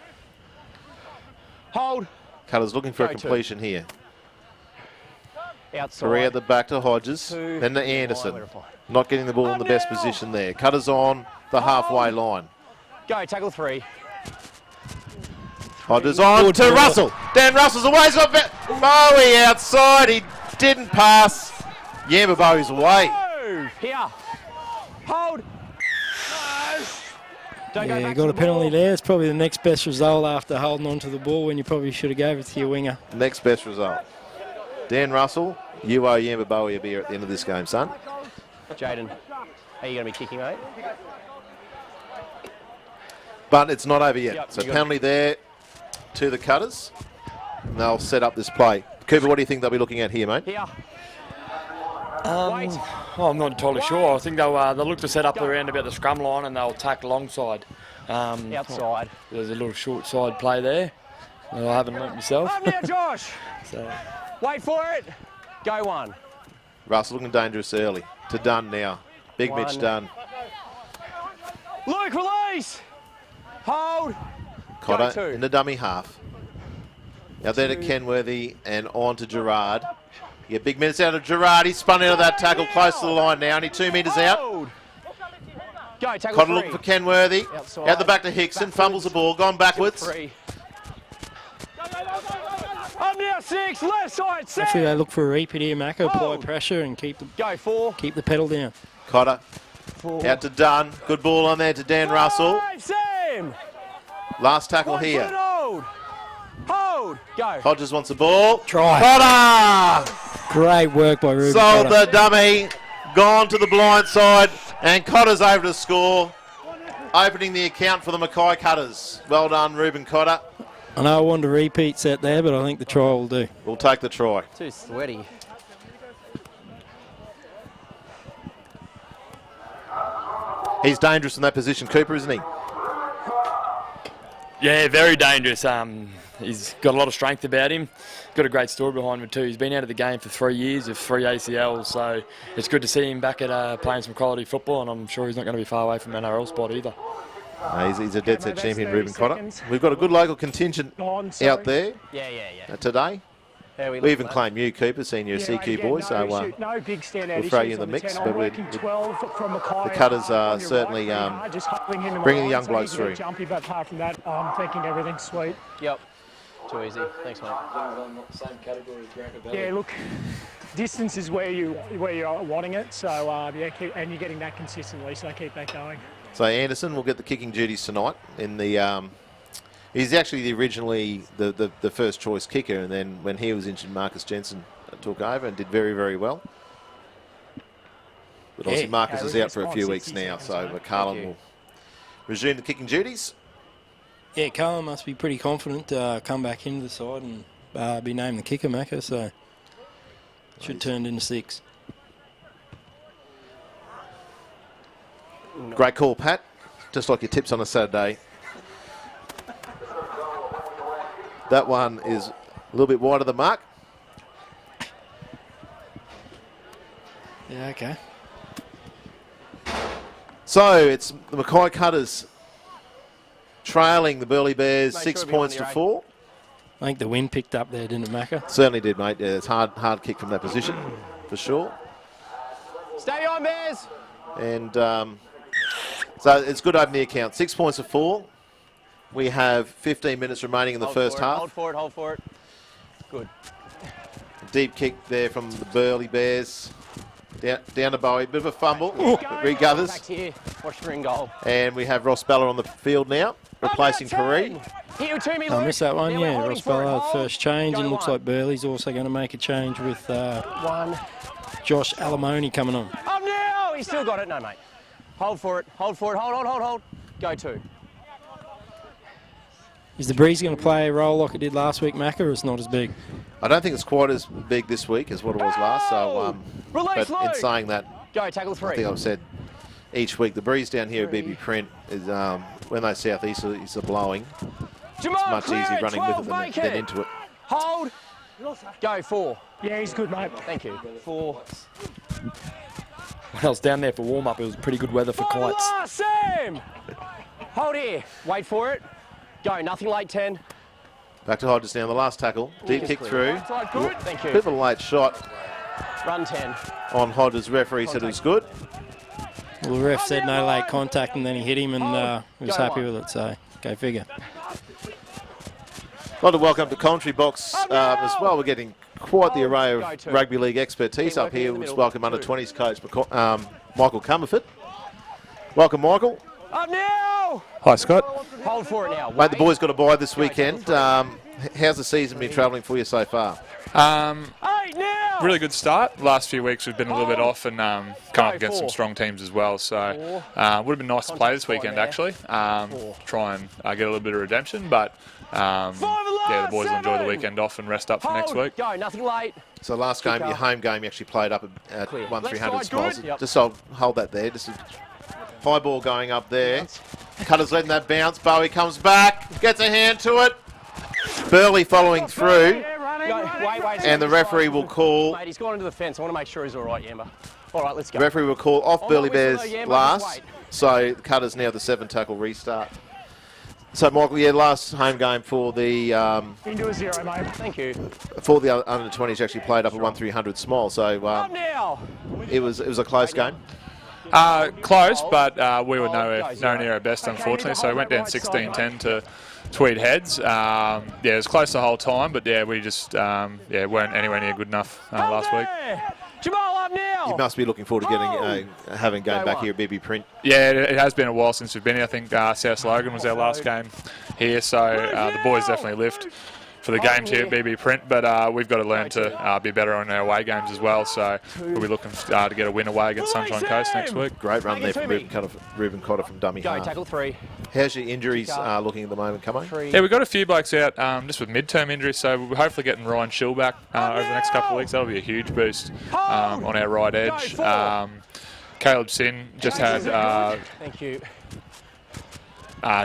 Hold. Cutters looking for a completion here. Outside. 3 at the back to Hodges. Then to Anderson. Not getting the ball in the best position there. Cutters on the halfway line. Go, tackle 3. Hodges on to Russell. Dan Russell's away. He's got Bowie outside. He didn't pass. Yamba Bowie's away. Here. Hold. Yeah, you got a penalty there. It's probably the next best result after holding on to the ball when you probably should have gave it to your winger. Next best result. Dan Russell, you owe Yamba Bowie a beer at the end of this game, son. Jayden, are you going to be kicking, mate? But it's not over yet. So penalty there to the Cutters. And they'll set up this play. Cooper, what do you think they'll be looking at here, mate? Here. Well, I'm not entirely sure. I think they'll look to set up around about the scrum line and they'll attack alongside. Outside. There's a little short side play there. I haven't learnt myself. Up here, Josh. Wait for it. Go 1. Russell looking dangerous early. To Dunn now. Big Mitch Dunn. Luke, release. Hold. Cotter in the dummy half. Now there to Kenworthy and on to Gerrard. Yeah, big minutes out of Gerrard. He's spun out of that tackle close to the line now. Only 2 metres out. Go, tackle Cotter 3. looking for Kenworthy. Out the back to Hickson. Fumbles the ball. Gone backwards. Up now, 6. Left side, 7. Hopefully they look for a repeat here, Macca. Apply pressure and keep the pedal down. Cotter Out to Dunn. Good ball on there to Dan Russell. Sam. Last tackle here. Hold. Go. Hodges wants the ball. Try. Cotter! Great work by Ruben. Sold Cotter. the dummy. Gone to the blind side. And Cotter's over to score. Opening the account for the Mackay Cutters. Well done, Ruben Cotter. I know I wanted a repeat set there, but I think the try will do. We'll take the try. Too sweaty. He's dangerous in that position, Cooper, isn't he? Yeah, very dangerous. He's got a lot of strength about him. Got a great story behind him too. He's been out of the game for 3 years with 3 ACLs, so it's good to see him back at playing some quality football, and I'm sure he's not going to be far away from an NRL spot either. He's a dead set champion, Ruben Cotter. We've got a good local contingent out there today. We even claim you, Cooper, senior CQ boy, so we'll throw you in the mix. But the Cutters are certainly bringing the young blokes through. Jumpy, but apart from that, I'm thinking everything's sweet. Yep. Too easy. Thanks, mate. Same category as Grant Valley. Yeah, look, distance is where you're wanting it. So and you're getting that consistently. So keep that going. So Anderson will get the kicking duties tonight. In the he's actually originally the first choice kicker, and then when he was injured, Marcus Jensen took over and did very, very well. But obviously Marcus is out for a few weeks now, so CARLIN will resume the kicking duties. Yeah, CARLIN must be pretty confident to come back into the side and be named the kicker, Macca, so should turn into 6. Great call, Pat. Just like your tips on a Saturday. That one is a little bit wide of the mark. Yeah, okay. So it's the Mackay Cutters trailing the Burleigh Bears 6 points to 4. I think the wind picked up there, didn't it, Macca? Certainly did, mate. Yeah, it's hard kick from that position, for sure. Stay on, Bears. And so it's good to open the account. 6 points to 4. We have 15 minutes remaining in the first half. Hold for it. Good. Deep kick there from the Burleigh Bears. Down to Bowie. Bit of a fumble. Regathers. Back here. Watch the ring goal. And we have Ross Bella on the field now, replacing Perry. I missed that one, yeah. Ross Bella, first change, and looks like Burleigh's also going to make a change with Josh Alamoni coming on. Oh, no! He's still got it. No, mate. Hold for it. Hold. Go 2. Is the breeze going to play a role like it did last week, Macca, or it's not as big? I don't think it's quite as big this week as what it was last. So, but in saying that, go tackle 3. I think I've said each week the breeze down here at BB Print is when those southeasters are blowing. It's much easier running with it than into it. Hold. Go 4. Yeah, he's good, mate. Thank you. 4. When I was down there for warm-up, it was pretty good weather for kites. Sam! Hold here. Wait for it. Go. Nothing late 10. Back to Hodges now. The last tackle. Deep kick through. Good. Thank you. Bit of a late shot. Run 10. On Hodges. Referee said it was good. Well, the ref said no late contact, and then he hit him, and he was happy with it, so go figure. I'd like to welcome to commentary box as well. We're getting quite the array of rugby league expertise up here. Let's welcome under-20s coach Michael Comerford. Welcome, Michael. Up now! Hi, Scott. Hold for it now. Mate, the boys got a bye this weekend. How's the season been travelling for you so far? Really good start. Last few weeks we've been a little bit off and come up against some strong teams as well. So would have been nice to play this weekend actually. Try and get a little bit of redemption, but yeah, the boys will enjoy the weekend off and rest up for next week. Go, nothing late. So last game, your home game, you actually played up at 1-300 Smiles. Yep. Just hold that there. Just a high ball going up there. Cutter's letting that bounce. Bowie comes back, gets a hand to it. Burleigh following through. Wait, and the referee will call. Mate, he's gone into the fence. I want to make sure he's all right, Yamba. All right, let's go. The referee will call off Burleigh Bears Yamba, last. So the Cutter's now the 7-tackle restart. So Michael, yeah, last home game for the Into a 0, mate. Thank you. for the under-20s actually played up at 1-300 Smile. So it was a close game. Close, but we were nowhere near our best, unfortunately. So we went down 16-10 to Tweed Heads. Yeah, it was close the whole time, but yeah, we just weren't anywhere near good enough last week. Jamal up now. You must be looking forward to getting having game back here at BB Print. Yeah, it has been a while since we've been here. I think South Logan was our last game here, so the boys definitely lift for the games here at BB Print, but we've got to learn to be better on our away games as well, so we'll be looking to get a win away against Sunshine Coast next week. Great run there from Reuben Cotter from dummy half. Tackle 3. How's your injuries looking at the moment, Camo? Yeah, we've got a few blokes out just with midterm injuries, so we're hopefully getting Ryan Schill back over the next couple of weeks. That'll be a huge boost on our right edge. Caleb Sin just had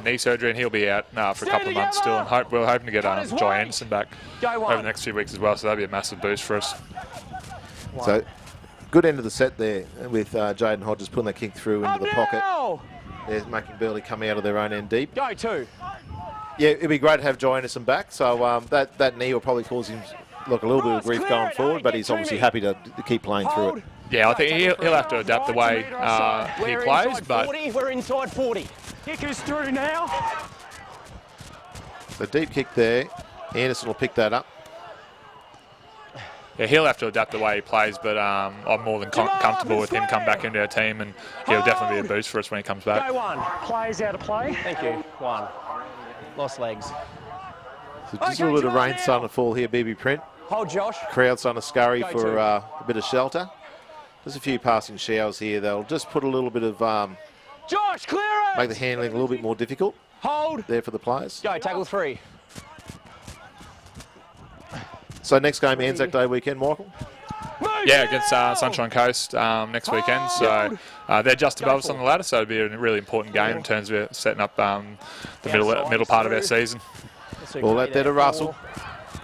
knee surgery, and he'll be out for a couple of months still. And we're hoping to get Jai Anderson back over the next few weeks as well, so that'll be a massive boost for us. So, good end of the set there with Jayden Hodges putting that kick through into the pocket. There's making Burleigh come out of their own end deep. Go 2. Yeah, it'd be great to have Jai Anderson back. So that knee will probably cause him a little bit of grief going forward, but he's obviously happy to keep playing through it. Yeah, I think he'll have to adapt the way he plays, but 40. We're inside 40. Kickers through now. The deep kick there. Anderson will pick that up. Yeah, he'll have to adapt the way he plays, but I'm more than comfortable with him coming back into our team, and he'll definitely be a boost for us when he comes back. Go 1. Players out of play. Thank you. 1. Lost legs. So just a little bit of rain starting to fall here, BB Print. Hold Josh. Crowd starting to scurry for a bit of shelter. Just a few passing showers here. They'll just put a little bit of Josh, clear it. make the handling a little bit more difficult. Hold. There for the players. Go, tackle 3. So next game, Anzac Day weekend, Michael? Yeah, against Sunshine Coast next weekend. So they're just above us on the ladder, so it'll be a really important game in terms of setting up the middle part of our season. Ball out there to Russell.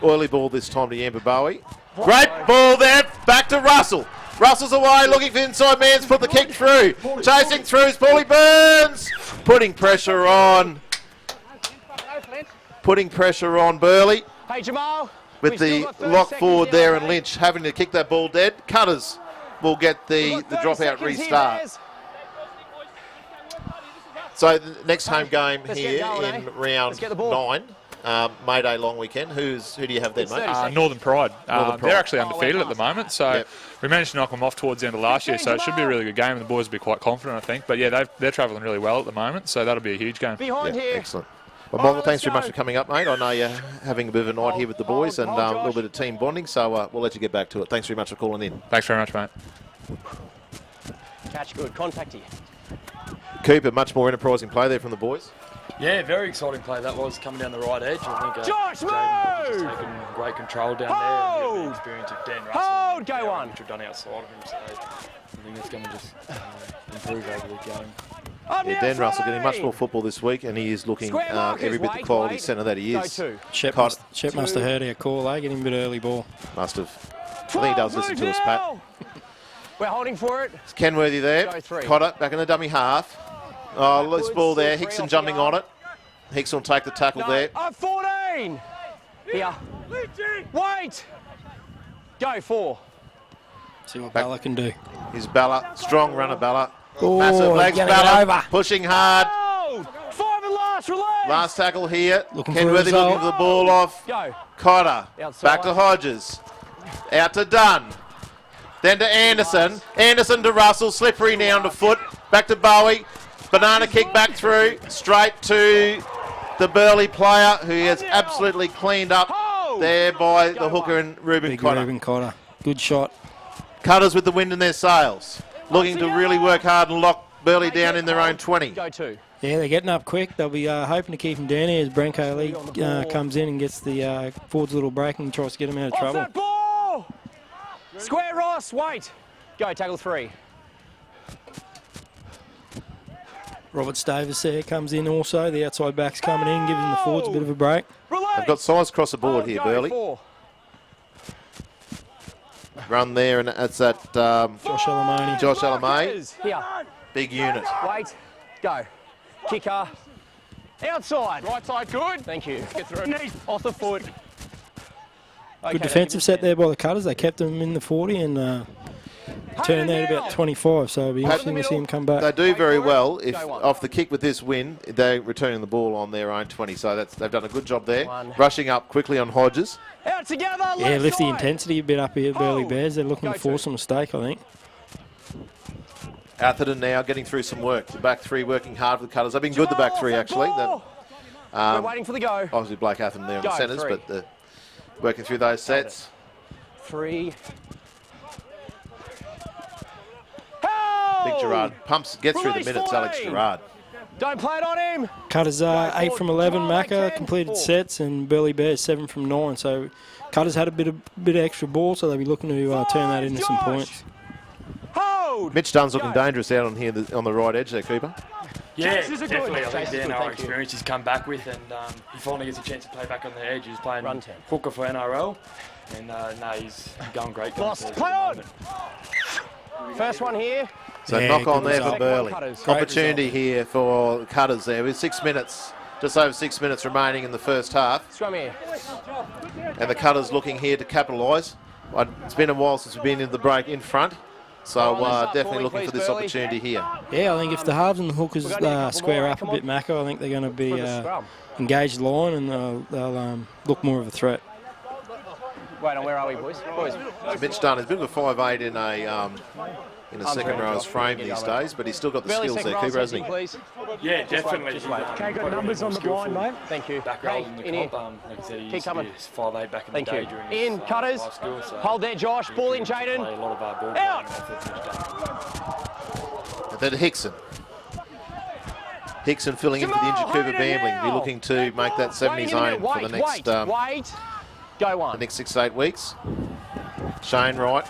Oily ball this time to YAMBA BOWIE. Great ball there, back to Russell. Russell's away, looking for inside man's, put the kick through. Chasing through is Paulie Burns. Putting pressure on. Putting pressure on Burleigh. Hey, Jamal. With the lock forward there and Lynch having to kick that ball dead. Cutters will get the dropout restart. So the next home game here in round 9. May Day long weekend. Who do you have there, mate? Northern Pride. They're actually undefeated at the moment, so we managed to knock them off towards the end of last year, so it should be a really good game, and the boys will be quite confident, I think. But yeah, they're travelling really well at the moment, so that'll be a huge game. Behind here. Excellent. Well, Michael, thanks very much for coming up, mate. I know you're having a bit of a night here with the boys and a little bit of team bonding, so we'll let you get back to it. Thanks very much for calling in. Thanks very much, mate. Catch good. Contact you. Cooper, much more enterprising play there from the boys. Yeah, very exciting play that was, coming down the right edge. I think Josh, Jayden has taken great control down there, and the experience of Dan Russell. Hold, go 1. Which we've done outside of him, so I think that's going to just improve over the game. Yeah, Dan Russell getting much more football this week, and he is looking every bit the quality centre that he is. Shep must have heard our call, Getting a bit early ball. Must have. I think he does listen to us, Pat. We're holding for it. It's Kenworthy there. Cotter back in the dummy half. Oh, loose ball there. HICKSON jumping on it. HICKSON will take the tackle there. 14. Here. Wait. Go 4. See what Bella can do. Here's Bella. Strong runner, Bella. Oh, massive legs, Bella. Pushing hard. 5 and last. Release. Last tackle here. Looking Kenworthy for looking for the ball off. Go. Cotter. Outside. Back to Hodges. Out to Dunn. Then to Anderson. Anderson to Russell. Slippery now to foot. Back to Bowie. Banana kick back through. Straight to the Burleigh player, who has absolutely cleaned up there by the hooker and Reuben Cotter. Reuben Cotter. Good shot. Cutters with the wind in their sails. Looking to really work hard and lock Burleigh down in their own 20. Go 2. Yeah, they're getting up quick. They'll be hoping to keep him down here as Branko Lee comes in and gets the forwards a little break and tries to get him out of trouble. That ball! Square Ross, wait. Go, tackle 3. Robert Davis there comes in also. The outside back's coming in, giving the forwards a bit of a break. They've got size across the board here, Burleigh. 4. Run there, and that's that Josh Elamani. Josh Elamani. Here. Big unit. Wait. Go. Kicker. Outside. Right side, good. Thank you. Get through. Off the foot. Good defensive set there by the Cutters. They kept them in the 40 and turned there at about 25, so it'll be interesting to see him come back. They do very well if off the kick with this win, they're returning the ball on their own 20, so they've done a good job there. Rushing up quickly on Hodges. Out together. Yeah, lift the intensity a bit up here at Burleigh Bears. They're looking to force a mistake, I think. Atherton now getting through some work. The back three working hard for the Cutters. They've been good, the back three, actually. We're waiting for the go. Obviously, Blake Atherton there in the centres, but working through those sets. 3. Big Gerrard gets through the minutes, Alex Gerrard. Don't play it on him. Cutters 8 from 11, Mackay completed sets, and Burleigh Bears 7 from 9. So Cutters had a bit of extra ball, so they'll be looking to turn that into some points. Mitch Dunn's looking dangerous out on here on the right edge there, Cooper. Yeah, definitely. I think our experience he's come back with, and he finally gets a chance to play back on the edge. He's playing hooker for NRL, and he's going great. Play on. First one here. So knock on there for Burleigh. Opportunity here for the Cutters there with 6 minutes, just over 6 minutes remaining in the first half. Scrum here. And the Cutters looking here to capitalise. It's been a while since we've been in the break in front. So definitely looking for this opportunity here. Yeah, I think if the halves and the hookers square up a bit, Mackay, I think they're going to be engaged the line, and they'll look more of a threat. Wait on, where are we, boys? So Mitch Dunn is a bit of a 5'8" in a second row's frame these days, but he's still got the skills there, Cooper, hasn't he? Yeah, definitely. Okay, got numbers on the blind, mate. Thank you. Back row in the comp, like I said, he used to be 5'8" back in the day during his Cutters. high school, so Hold there, Josh. Ball in, Jayden. play a lot of our ball Out. And then Hickson. Hickson filling in for the injured Cooper Bambling. Be looking to make that 70s own for the next Go on. the next 6 to 8 weeks. Shane Wright,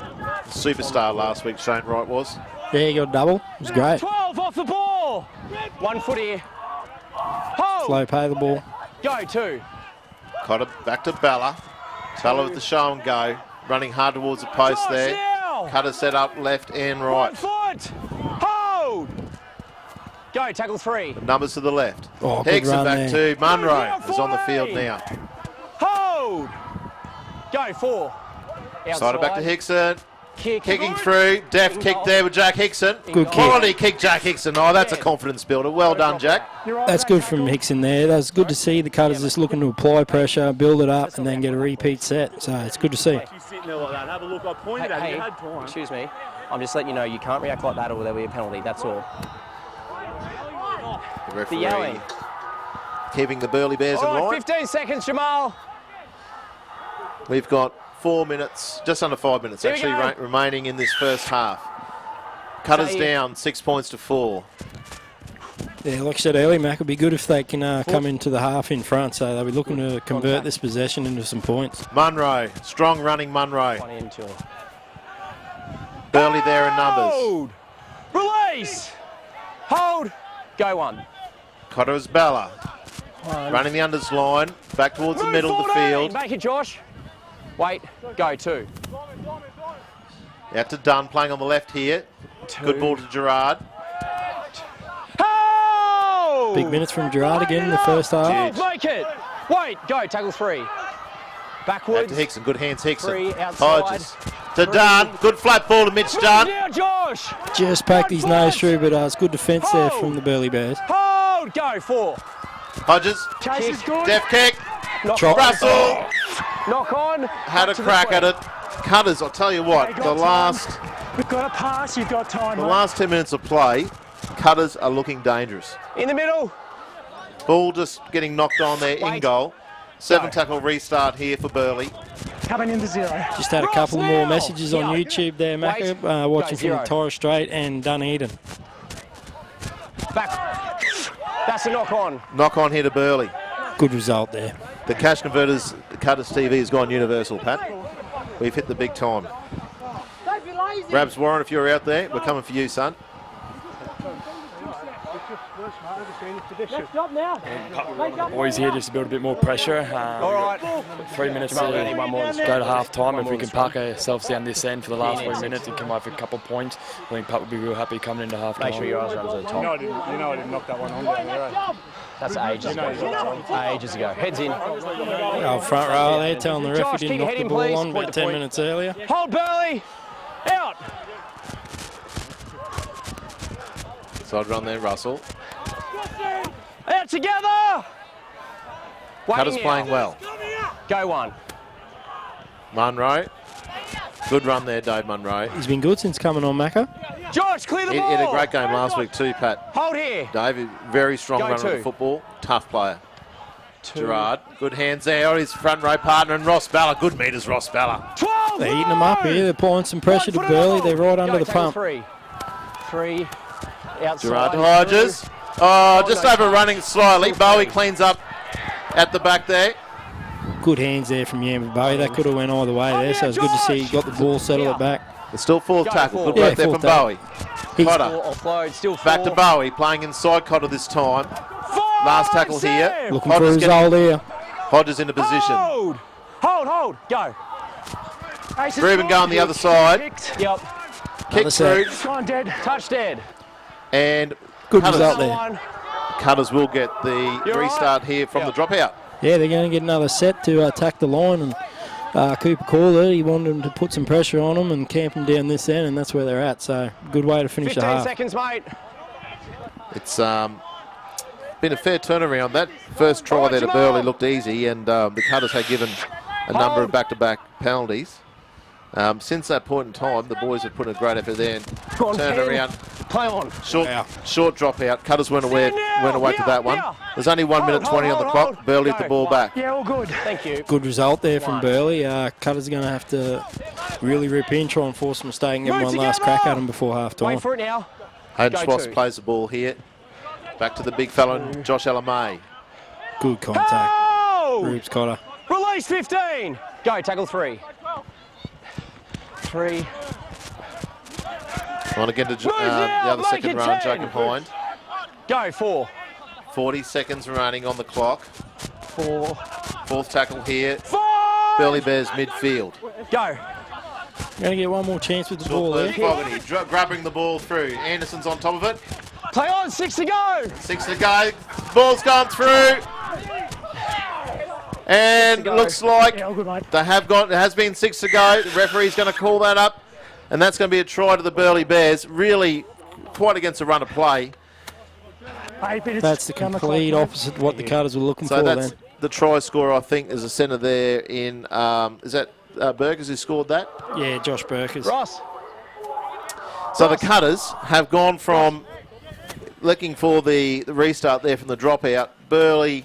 superstar last week, Shane Wright was. Yeah, he got a double. It was great. 12 off the ball. 1 foot here. Hold. Slow pay the ball. Go 2. Cotter back to Bella. Bella with the show and go. Running hard towards the post there. Cutter set up left and right. 1 foot. Hold. Go, tackle 3. The numbers to the left. Oh, good Hickson run back there. to Munro, who's on the field now. Hold. Go 4. Side it back to Hickson. Kicking through. Deft kick there with Jack Hickson. Good kick. Quality kick, Jack Hickson. Oh, that's a confidence builder. Well done, Jack. That's good from Hickson there. That's good to see the Cutters just looking to apply pressure, build it up, and then get a repeat set. So it's good to see. Hey, excuse me. I'm just letting you know you can't react like that or there'll be a penalty. That's all. The referee keeping the Burleigh Bears in line. 15 seconds, Jamal. We've got 4 minutes, just under 5 minutes actually remaining in this first half. Cutters down 6 points to 4. Yeah, like I said earlier, Mac, it'd be good if they can come into the half in front, so they'll be looking to convert this possession into some points. Munro, strong running Munro. Burleigh there in numbers. Hold. Release. Hold. Go 1. Cotter is Bella. Running the unders line, back towards the middle of the field. Make it, Josh. Wait, go 2. Out to Dunn, playing on the left here. Good ball to Gerrard. Oh! Big minutes from Gerrard again in the first half. Make it. Wait, go, tackle 3. Backwards. Out to Hickson, good hands Hickson. 3 outside. Hodges to Dunn, good flat ball to Mitch Dunn. Now, Josh. Just packed his nose through, but it's good defence there from the Burleigh Bears. Hold, go 4. Hodges, Chase is good. def kick. Russell knock on. had a crack at it. Cutters, I'll tell you what, the last We've got a pass, you've got time. the last 10 minutes of play, Cutters are looking dangerous. In the middle. Ball just getting knocked on there in goal. 7 tackle restart here for Burleigh. Coming into 0. Just had a couple more messages on YouTube there, Mackay, watching from the Torres Strait and Dunedin. Back. That's a knock on. Knock on here to Burleigh. Good result there. The cash converters, Cutters TV has gone universal, Pat. We've hit the big time. Rabs Warren, if you're out there, we're coming for you, son. Boys here just to build a bit more pressure. All right. 3 minutes to go to half time. If we can park ourselves down this end for the last 3 minutes and come out for a couple of points, I think Pat would be real happy coming into half time. Make sure your eyes runs at the top. You know I didn't knock that one on down there, eh? That's ages ago. Ages ago. Heads in. Front row there telling the ref he didn't knock the ball on about 10 minutes earlier. Hold Burleigh. Out. Side run there, Russell. Out together. Cutters playing well. Go 1. Munro. Good run there, Dave Munro. He's been good since coming on, Mackay. George, clear the ball. He had a great game last week too, Pat. Hold here. Dave, very strong Go runner of two. the football. Tough player. Gerrard, good hands there on his front row partner, and Ross Balla. Good meters, Ross Balla. 12. They're eating them up here. They're applying some pressure to Burleigh. They're right under the pump. Three. Outside. Gerrard to Hodges. Oh, just overrunning slightly. Bowie cleans up at the back there. Good hands there from YAMBA Bowie. That could have went either way there, so it's good to see he got the ball, settle it back. It's still fourth tackle. Good Yeah, work there from fourth tackle. Bowie. He's Cotter. Offload, still Back to Bowie, playing inside Cotter this time. Last tackle here. looking for a result here. Hodges into position. Hold, go. Ruben going the other side. Yep. Kick through. Gone dead. Touch dead. And Good Cutters, result there. Cutters will get the restart here from the dropout. Yeah, they're going to get another set to attack the line, and Cooper called it. He wanted them to put some pressure on them and camp them down this end, and that's where they're at. So good way to finish the 15 half. seconds, mate. It's been a fair turnaround. That first try there to Burleigh looked easy, and the Cutters had given a number of back-to-back penalties. Since that point in time, the boys have put in a great effort there and turned around. Play on. Short dropout. Cutters went away to that one. There's only 1 minute 20 on the clock. Burleigh with the ball back. Yeah, all good. Thank you. Good result there from Burleigh. Cutters are going to have to really rip in, try and force a mistake and get one last crack at them before half-time. Wait for it now. Hayden Go Schwass two. plays the ball here. Back to the big fella, Josh Alamay. Good contact. Oh! Rubes Cotter. Release 15. Go, tackle 3. 3. Want to get to the other second run, Jacob Hind. Go, 4. 40 seconds remaining on the clock. 4. Fourth tackle here. 5. Burleigh Bears midfield. Go. Going to get one more chance with the ball there. Fogarty grabbing the ball through. Anderson's on top of it. Play on, 6 to go. 6 to go. Ball's gone through. And looks like Yeah, all good, mate. they have got, it has been 6 to go. The referee's going to call that up. And that's going to be a try to the Burleigh Bears. Really quite against the run of play. 8 minutes. That's the complete opposite of what the Cutters were looking So for that's then. the try scorer, I think, is a centre there in, is that Burgers who scored that? Yeah, Josh Burkers. Ross. So the Cutters have gone from looking for the restart there from the dropout. Burleigh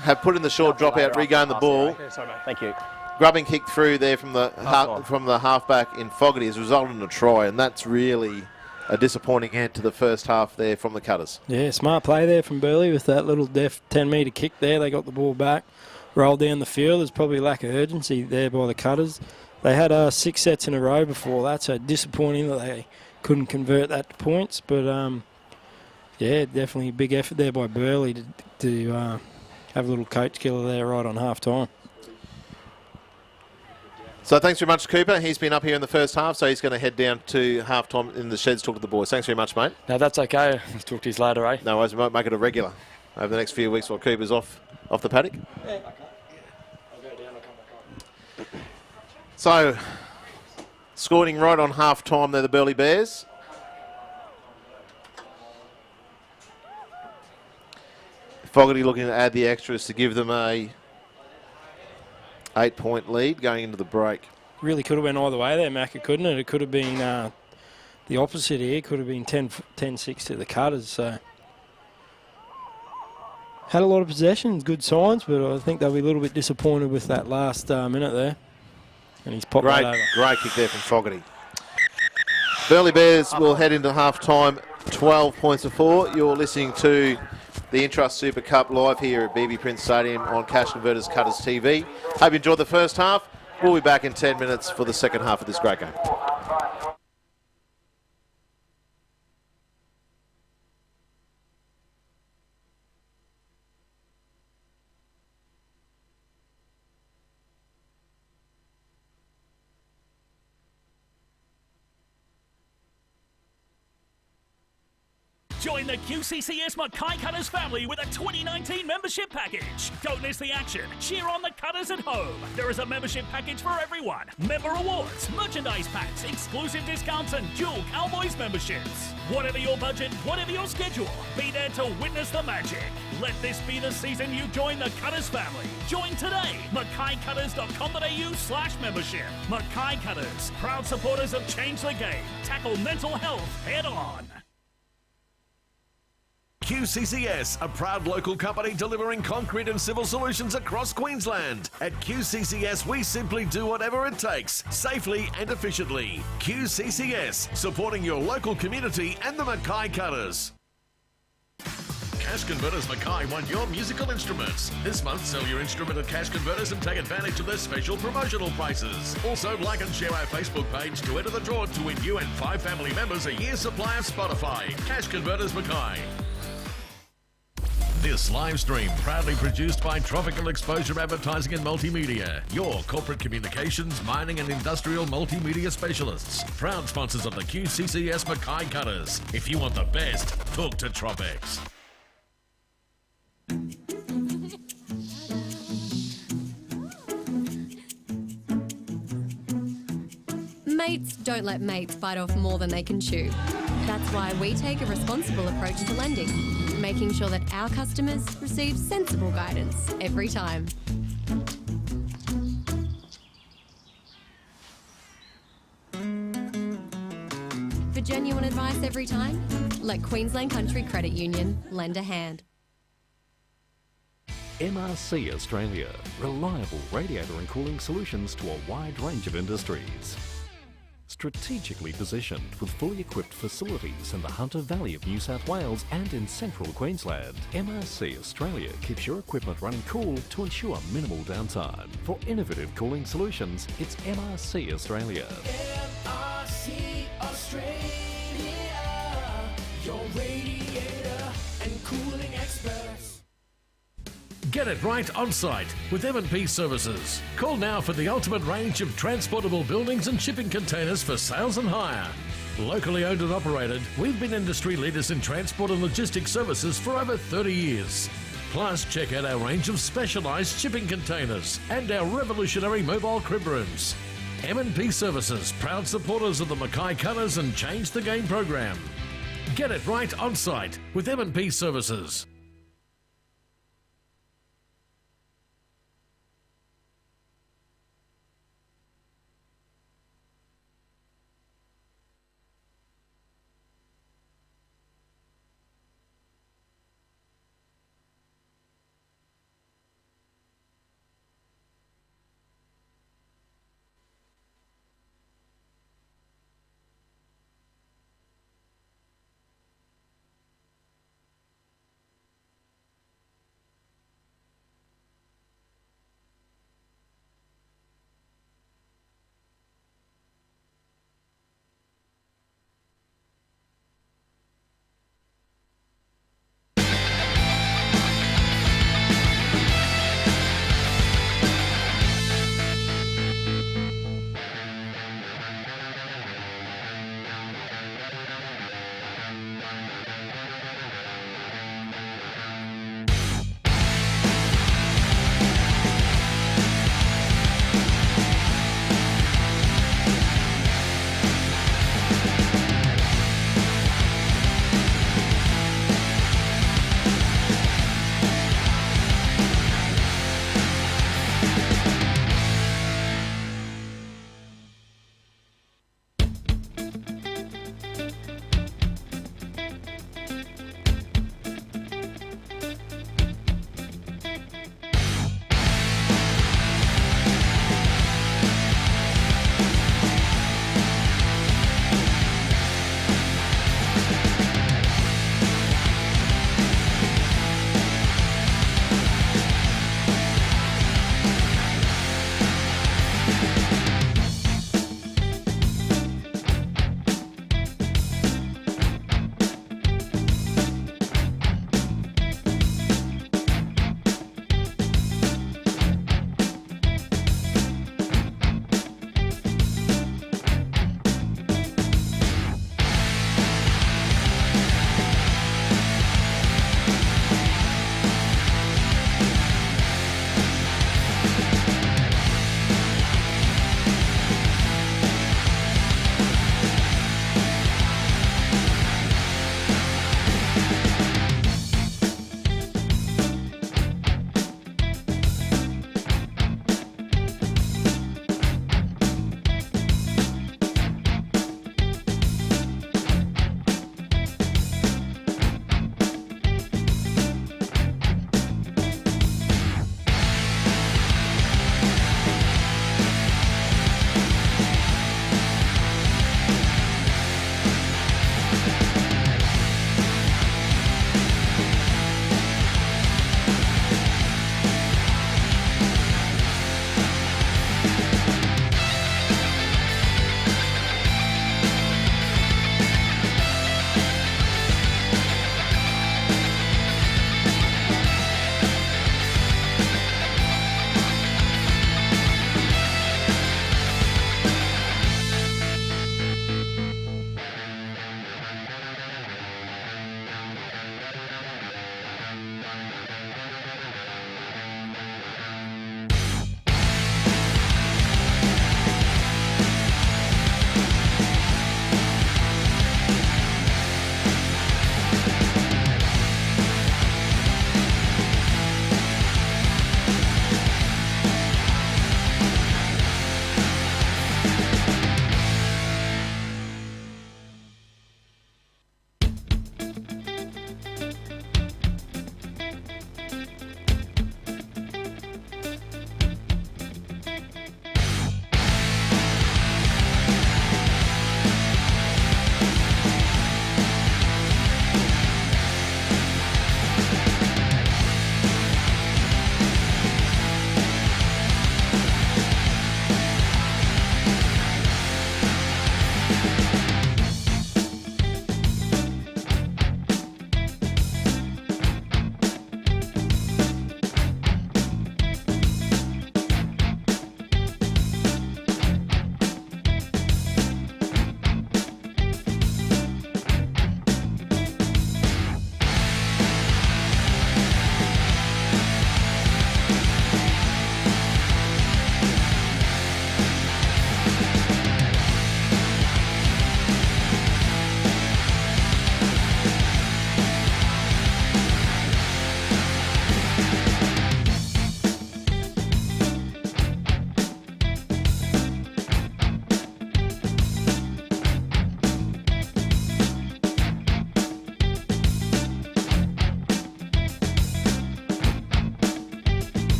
have put in the short dropout, regained the ball. Thank you. Grubbing kick through there from the halfback in Fogarty has resulted in a try, and that's really a disappointing end to the first half there from the Cutters. Yeah, smart play there from Burleigh with that little deft 10-metre kick there. They got the ball back, rolled down the field. There's probably a lack of urgency there by the Cutters. They had 6 sets in a row before that, so disappointing that they couldn't convert that to points. But, yeah, definitely a big effort there by Burleigh to have a little coach killer there right on half-time. So thanks very much, Cooper. He's been up here in the first half, so he's going to head down to half-time in the sheds, talk to the boys. Thanks very much, mate. No, that's okay. I'll talk to you later, eh? No worries, we might make it a regular over the next few weeks while Cooper's off the paddock. So, scoring right on half-time there, the Burleigh Bears. Fogarty looking to add the extras to give them a 8-point lead going into the break. Really could have went either way there, Mackay, couldn't it? It could have been the opposite here. It could have been 10-6 to the Cutters. So had a lot of possessions, good signs, but I think they'll be a little bit disappointed with that last minute there. And he's popped that over. Great kick there from Fogarty. Burleigh Bears will head into half-time 12 points to 4. You're listening to the Intrust Super Cup live here at BB Prince Stadium on Cash Converters Cutters TV. Hope you enjoyed the first half. We'll be back in 10 minutes for the second half of this great game. Join the QCCS Mackay Cutters family with a 2019 membership package. Don't miss the action. Cheer on the Cutters at home. There is a membership package for everyone. Member awards, merchandise packs, exclusive discounts and dual Cowboys memberships. Whatever your budget, whatever your schedule, be there to witness the magic. Let this be the season you join the Cutters family. Join today. MackayCutters.com.au/membership. Mackay Cutters, proud supporters of Change the Game. Tackle mental health head on. QCCS, a proud local company delivering concrete and civil solutions across Queensland. At QCCS, we simply do whatever it takes, safely and efficiently. QCCS, supporting your local community and the Mackay Cutters. Cash Converters Mackay want your musical instruments. This month, sell your instrument at Cash Converters and take advantage of their special promotional prices. Also, like and share our Facebook page to enter the draw to win you and 5 family members a year's supply of Spotify. Cash Converters Mackay. This live stream proudly produced by Tropical Exposure Advertising and Multimedia, your corporate communications, mining and industrial multimedia specialists. Proud sponsors of the QCCS Mackay Cutters. If you want the best, talk to Tropics. Mates don't let mates bite off more than they can chew. That's why we take a responsible approach to lending, making sure that our customers receive sensible guidance every time. For genuine advice every time, let Queensland Country Credit Union lend a hand. MRC Australia, reliable radiator and cooling solutions to a wide range of industries. Strategically positioned with fully equipped facilities in the Hunter Valley of New South Wales and in central Queensland, MRC Australia keeps your equipment running cool to ensure minimal downtime. For innovative cooling solutions, it's MRC Australia. MRC Australia, your radiator and cooling experts. Get it right on site with M&P Services. Call now for the ultimate range of transportable buildings and shipping containers for sales and hire. Locally owned and operated, we've been industry leaders in transport and logistics services for over 30 years. Plus, check out our range of specialised shipping containers and our revolutionary mobile crib rooms. M&P Services, proud supporters of the Mackay Cutters and Change the Game program. Get it right on site with M&P Services.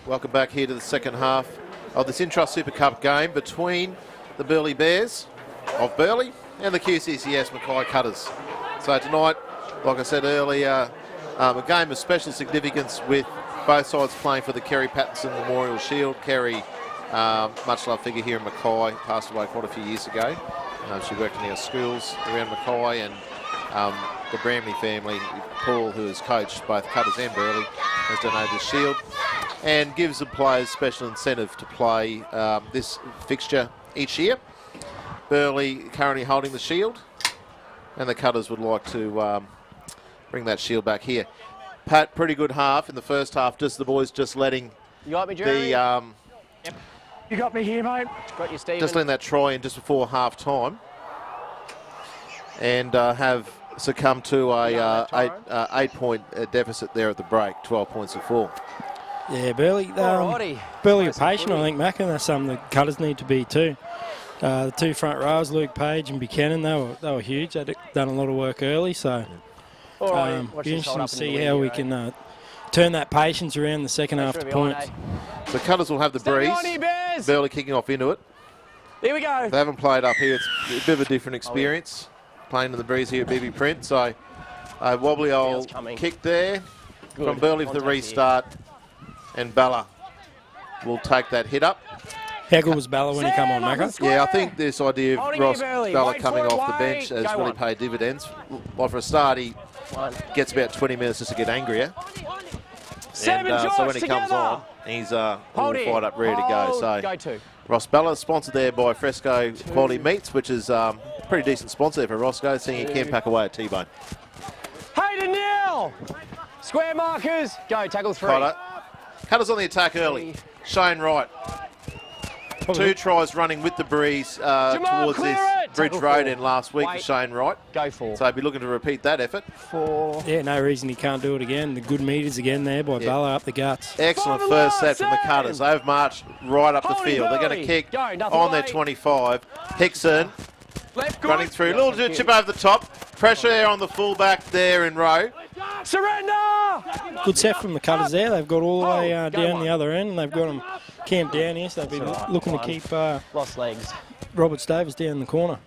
Welcome back here to the second half of this Intrust Super Cup game between the Burleigh Bears of Burleigh and the QCCS Mackay Cutters. So tonight, like I said earlier, a game of special significance with both sides playing for the Kerry Pattinson Memorial Shield. Kerry, much loved figure here in Mackay, passed away quite a few years ago. She worked in our schools around Mackay, and the Bramley family, Paul, who has coached both Cutters and Burleigh, has donated the shield and gives the players special incentive to play this fixture each year. Burleigh currently holding the shield, and the Cutters would like to bring that shield back here. Pat, pretty good half in the first half, just the boys just letting you got me, Jerry? Yep. You got me here, mate. Got you, Stephen. Just letting that try in just before half time, and have succumbed to a 8-point deficit there at the break, 12 points to 4. Yeah, Burleigh are patient, I think, Mac, and that's something the Cutters need to be too. The two front rows, Luke Page and Buchanan, they were huge. They'd done a lot of work early, so be interesting to see how we can turn that patience around the second half to points. The Cutters will have the breeze. Burleigh kicking off into it. Here we go. They haven't played up here. It's a bit of a different experience playing in the breeze here at BB Print. So a wobbly old kick there from Burleigh for the restart, and Bella will take that hit up. How good was Bella when he come on, Mackay? Yeah, I think this idea of Ross Bella coming off the bench has really paid dividends. Well, for a start, he gets about 20 minutes just to get angrier. And so when he comes on, he's all fired up, ready to go. So Ross Bella, sponsored there by Fresco Quality Meats, which is a pretty decent sponsor there for Roscoe, seeing he can pack away at T-Bone. Hayden now! Square markers, go, tackle 3. Cotter. Cutters on the attack early. Shane Wright. 2 tries running with the breeze towards this Bridge Road end last week for Shane Wright. Go 4. So I'd be looking to repeat that effort. 4. Yeah, no reason he can't do it again. The good meters again there by Bella up the guts. Excellent first set from the Cutters. They've marched right up the field. They're going to kick on their 25. HICKSON running through. A little chip over the top. Pressure there on the fullback there in row. Surrender! Good set from the Cutters there. They've got all the way down the other end, and they've got them camped down here, so they've been looking to keep lost legs. Robert Davis down in the corner.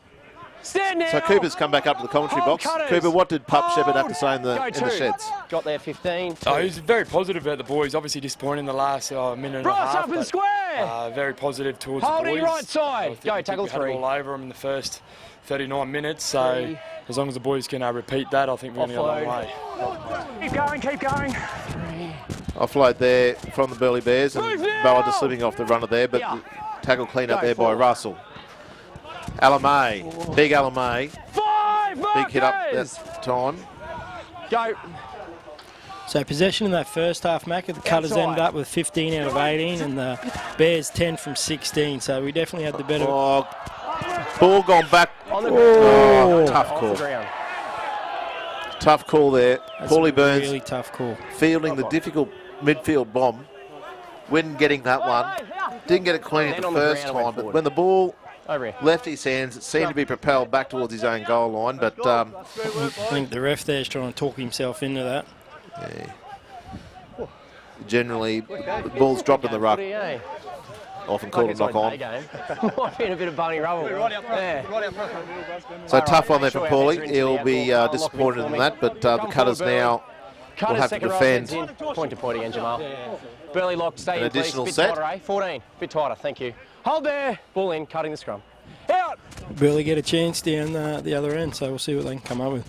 Stand now. So Cooper's come back up to the commentary box. Cutters. Cooper, what did Pup Shepherd have to say in the sheds? Got there 15. Oh, he was very positive about the boys. Obviously disappointed in the last minute and a Ross half. up and square. Very positive towards the boys. Holding right side. Go, tackle 3. We had it all over them in the first 39 minutes. So as long as the boys can repeat that, I think we're going to go a long way. Keep going, keep going. Offload there from the Burleigh Bears, and Bella just slipping off the runner there, but the tackle clean up there by Russell. Alamay, big Alamay. 5 big hit up that time. Go. So possession in that first half, Mac, the Cutters ended up with 15 out of 18, and the Bears 10 from 16. So we definitely had the better. Ball gone back. Tough call. Tough call there. Paulie Burns. Really tough call. Fielding the difficult midfield bomb. When getting that one, didn't get it clean the first time, but when the ball left his hands, it seemed to be propelled back towards his own goal line. But I think the ref there's trying to talk himself into that. Yeah. Generally, the ball's dropped in the ruck. Often called a knock on. Might be in a bit of bunny rubble. So tough one there from Paulie. He'll be disappointed in that, but the Cutters now will have to defend. Point to point again, Jamal. Burleigh locked, stay an in, additional please. set. Bit tighter, 14. Bit tighter, thank you. Hold there. Ball in, cutting the scrum. Out. Burleigh get a chance down the other end, so we'll see what they can come up with.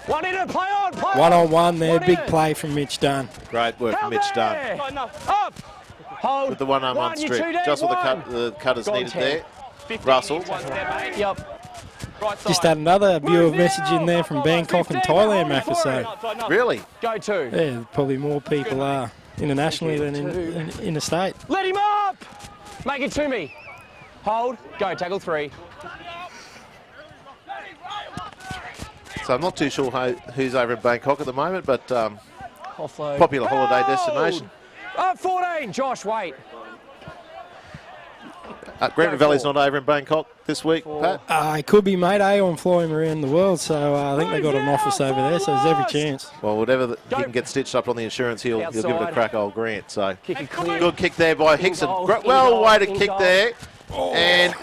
One in, play on, play on. One-on-one there, big play from Mitch Dunn. Great work from Mitch Dunn. Up. Hold. With the one-on-one strip, just what the Cutters needed there. Russell. Yep. Just had another viewer message in there from Bangkok and Thailand, Macca, so. Really? Go 2. Yeah, probably more people are internationally than in the state. Let him up! Make it to me. Hold. Go, tackle 3. So I'm not too sure who's over in Bangkok at the moment, but Offload. Popular holiday destination. Up 14, Josh, wait. Greenwood Valley's not over in Bangkok this week, Pat? It could be, mate. Aon fly him around the world, so I think they got an office over there, so there's every chance. Well, whatever he can get stitched up on the insurance, he'll give it a crack, old Grant. So Good kick there by Hickson. Well weighted kick there, and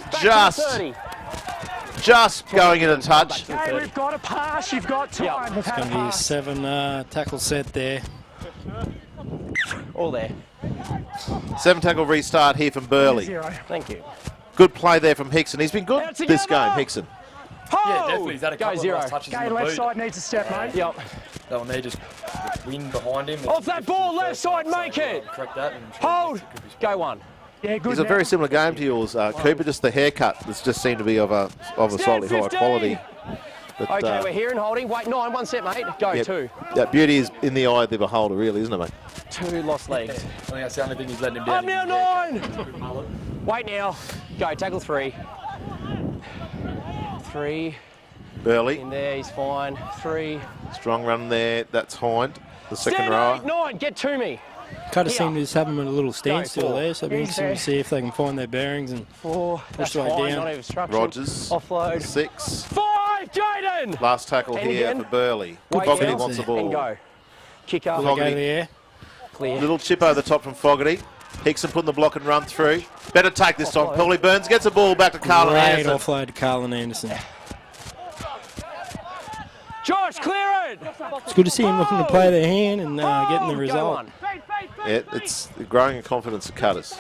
just going in a touch. Hey, we've got a pass. You've got time. It's going to be a 7 tackle set there. All there. 7 tackle restart here from Burleigh. Thank you. Good play there from Hickson. He's been good this game, Hickson. Yeah, definitely. He's had a couple of nice touches in the left boot. side needs a step, mate. Yep. They'll need just win behind him. Off that ball, left side, make it. Correct that. Hold. Go one. Yeah, good. He's a very similar game to yours, Cooper. Just the haircut that's just seemed to be of a slightly higher quality. But, Okay, we're here and holding. Wait, 9, 1 set, mate. Go, 2. That beauty is in the eye of the beholder, really, isn't it, mate? 2 lost legs. I think that's the only thing he's letting him down. Up now, 9. Wait now. Go, tackle 3. 3. Burleigh. In there, he's fine. 3. Strong run there. That's Hind, the second Stand rower. 8, 9. Get to me. Cutter seem to just have them at a little standstill 4. there, so it'll be interesting to see if they can find their bearings and 4. push That's right fine, down. not even obstruction. Rogers. Offload. 6. 5, Jayden. Last tackle 10 here again. for Burleigh. Wait Fogarty now. wants the And ball. go. Kick up. Will they go to the air? Clear. Little chip over the top from Fogarty. Hickson putting the block and run through. Better take this time. Paulie Burns gets the ball back to Carlin Great Anderson. offload to Carlin Anderson. Josh, clear it. It's good to see him looking to play their hand and getting the result. Yeah, it's growing in confidence of Cutters.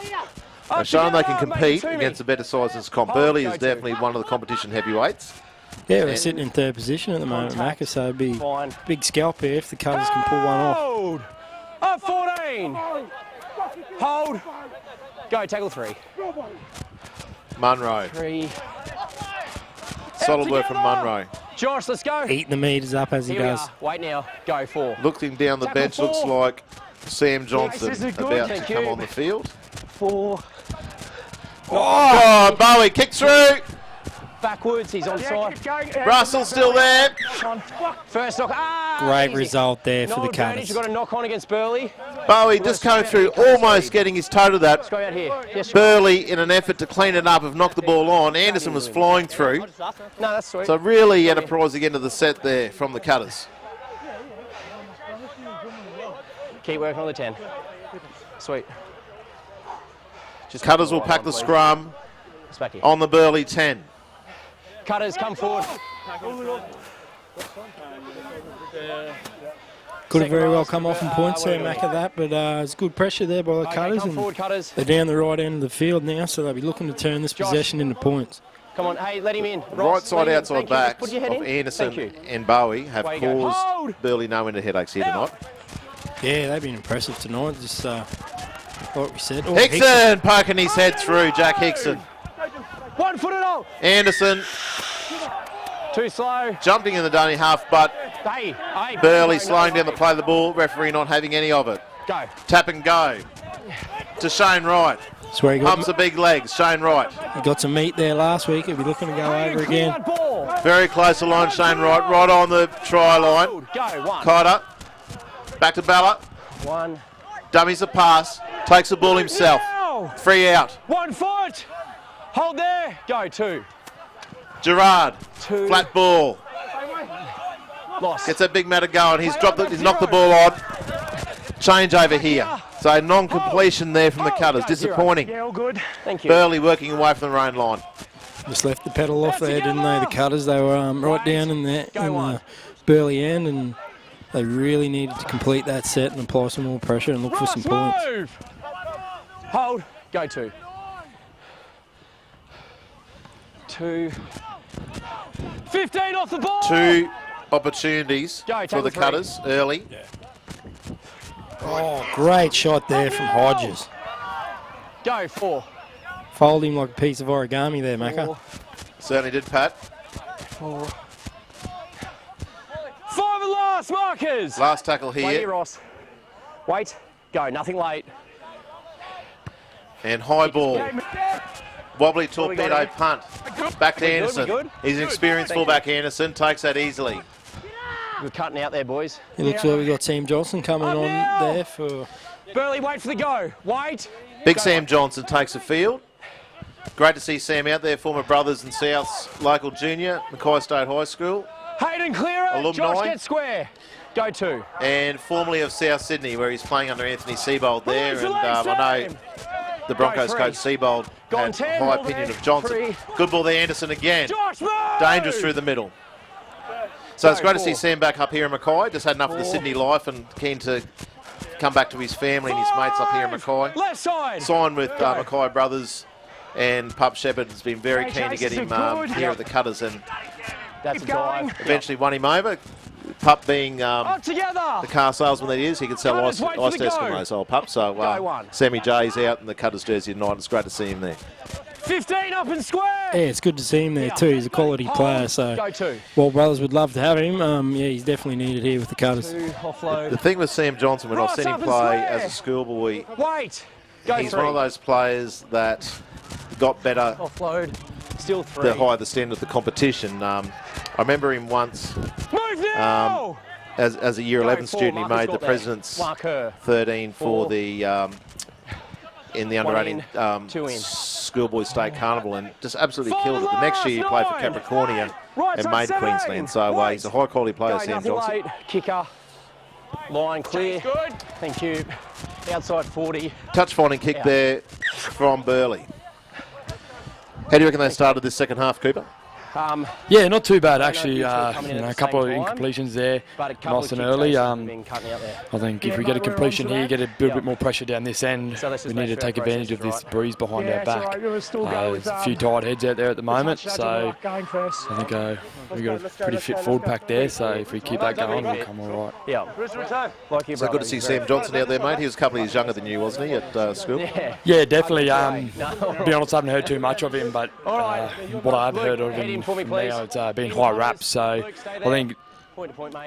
They've shown they can compete against the better sides in this comp. Burleigh is definitely one of the competition heavyweights. Yeah, we're sitting in 3rd position at the moment, Macca, so it'd be big scalp here if the Cutters can pull one off. Hold. Up 14. Hold. Go, tackle 3. Munro. 3. Solid work from Munro. Josh, let's go. Eating the meters up as he Here we does. are. Wait now. Go, 4. Looked him down the Tackle bench. 4. Looks like Sam Johnson this is good. about to Thank come you. on the field. 4. Oh, Bowie kick through. Backwards, he's on side. Russell's still there. First knock. Great result there for No the advantage. Cutters. You've got a knock on against Burleigh. Bowie just coming through, almost getting his toe to Let's that. go out here. Yes, Burleigh, in an effort to clean it up, have knocked the ball on. Anderson was flying through. No, that's sweet. So really enterprising end of the set there from the Cutters. Keep working on the 10. Sweet. Cutters will pack the scrum on the Burleigh 10. Cutters, come forward. Could have very well come off in points there, Mac, at that, but it's good pressure there by the Cutters. come forward, Cutters. They're down the right end of the field now, so they'll be looking to turn this possession into points. Come on, hey, let him in. Right Ross, side, let him in. outside Thank you. backs Put of your head in. Anderson Thank you. and Bowie have Away you go. caused Hold. Burleigh no end of headaches here tonight. Yeah, they've been impressive tonight, just like we said. Oh, Hickson poking his head through, Jack Hickson. 1 foot and all. Anderson Too slow. jumping in the dummy half, but Hey, hey. Burleigh no, slowing no, down the play of the ball, referee not having any of it. Go. Tap and go to Shane Wright. That's where he got, Pumps the big legs, Shane Wright. he got some meat there last week. He'll be looking to go over again. Very close to line, Shane Wright, right on the try line. Go, 1. Cotter, back to Ballard. 1. Dummies the pass, takes the ball himself. Free out. 1 foot. Hold there. Go, 2. Gerrard, 2. flat ball. Lost. Gets that big matter going. He's knocked the ball on. Change over here. So non-completion there from the Cutters. Disappointing. Yeah, all good. Thank you. Burleigh working away from their own line. Just left the pedal off there, didn't they, the Cutters? They were right down in the Burleigh end, and they really needed to complete that set and apply some more pressure and look for some points. Move. Hold. Go, 2. 2. 15 off the ball. 2 opportunities Go, for tackle the 3. Cutters early. Oh, great shot there from Hodges. Go, 4. Fold him like a piece of origami there, Macca. Certainly did, Pat. 4. 5 and last markers. Last tackle Wait here. here, Ross. Wait. Go. Nothing late. And high ball. Wobbly torpedo punt. Back to We good, Anderson. we good? He's an experienced Thank fullback, Anderson. Takes that easily. We're cutting out there, boys. It looks like we got Sam Johnson coming on there for... Burleigh, wait for the go. Wait. Big Go Sam on. Johnson takes the field. Great to see Sam out there, former Brothers and Souths local junior, Mackay State High School. Hayden clear it. Alumni. Josh gets square. Go to. And formerly of South Sydney, where he's playing under Anthony Seibold there. And I know the Broncos coach Seibold had a high opinion of Johnson. Good ball there, Anderson again. Dangerous through the middle. So it's great to see Sam back up here in Mackay. Just had enough of the Sydney life and keen to come back to his family and his mates up here in Mackay. Left side. Signed with Mackay Brothers, and Pup Shepherd has been very keen to get him here at the Cutters, and that's a dive. Eventually won him over. Pup being the car salesman that he is, he could sell ice Eskimos, old Pup. So Sammy J's out in the Cutters jersey tonight. It's great to see him there. 15 up and square. Yeah, it's good to see him there too. He's a quality player, so Walt Brothers would love to have him. Yeah, he's definitely needed here with the Cutters. The thing with Sam Johnson, when I've seen him play as a schoolboy, he's one of those players that got better offload. Still three. The higher the standard of the competition. I remember him once as a year 11 student. He made the President's 13 for the in the under 18 schoolboy state carnival, and just absolutely killed it. The next year he played for Capricornia and made Queensland. So he's a high quality player, Sam Johnson. Kicker. Line clear. Thank you. Outside 40. Touch finding kick there from Burleigh. How do you reckon they started this second half, Cooper? Yeah, not too bad actually. A couple of incompletions there, nice and early. I think if we get a completion here, get a bit more pressure down this end, we need to take advantage of this breeze behind our back. There's a few tired heads out there at the moment, so I think we've got a pretty fit forward pack there, so if we keep that going, we'll come all right. So good to see Sam Johnson out there, mate. He was a couple of years younger than you, wasn't he, at school? Yeah, definitely. To be honest, I haven't heard too much of him, but what I've heard of him from now, it's been high raps, so I think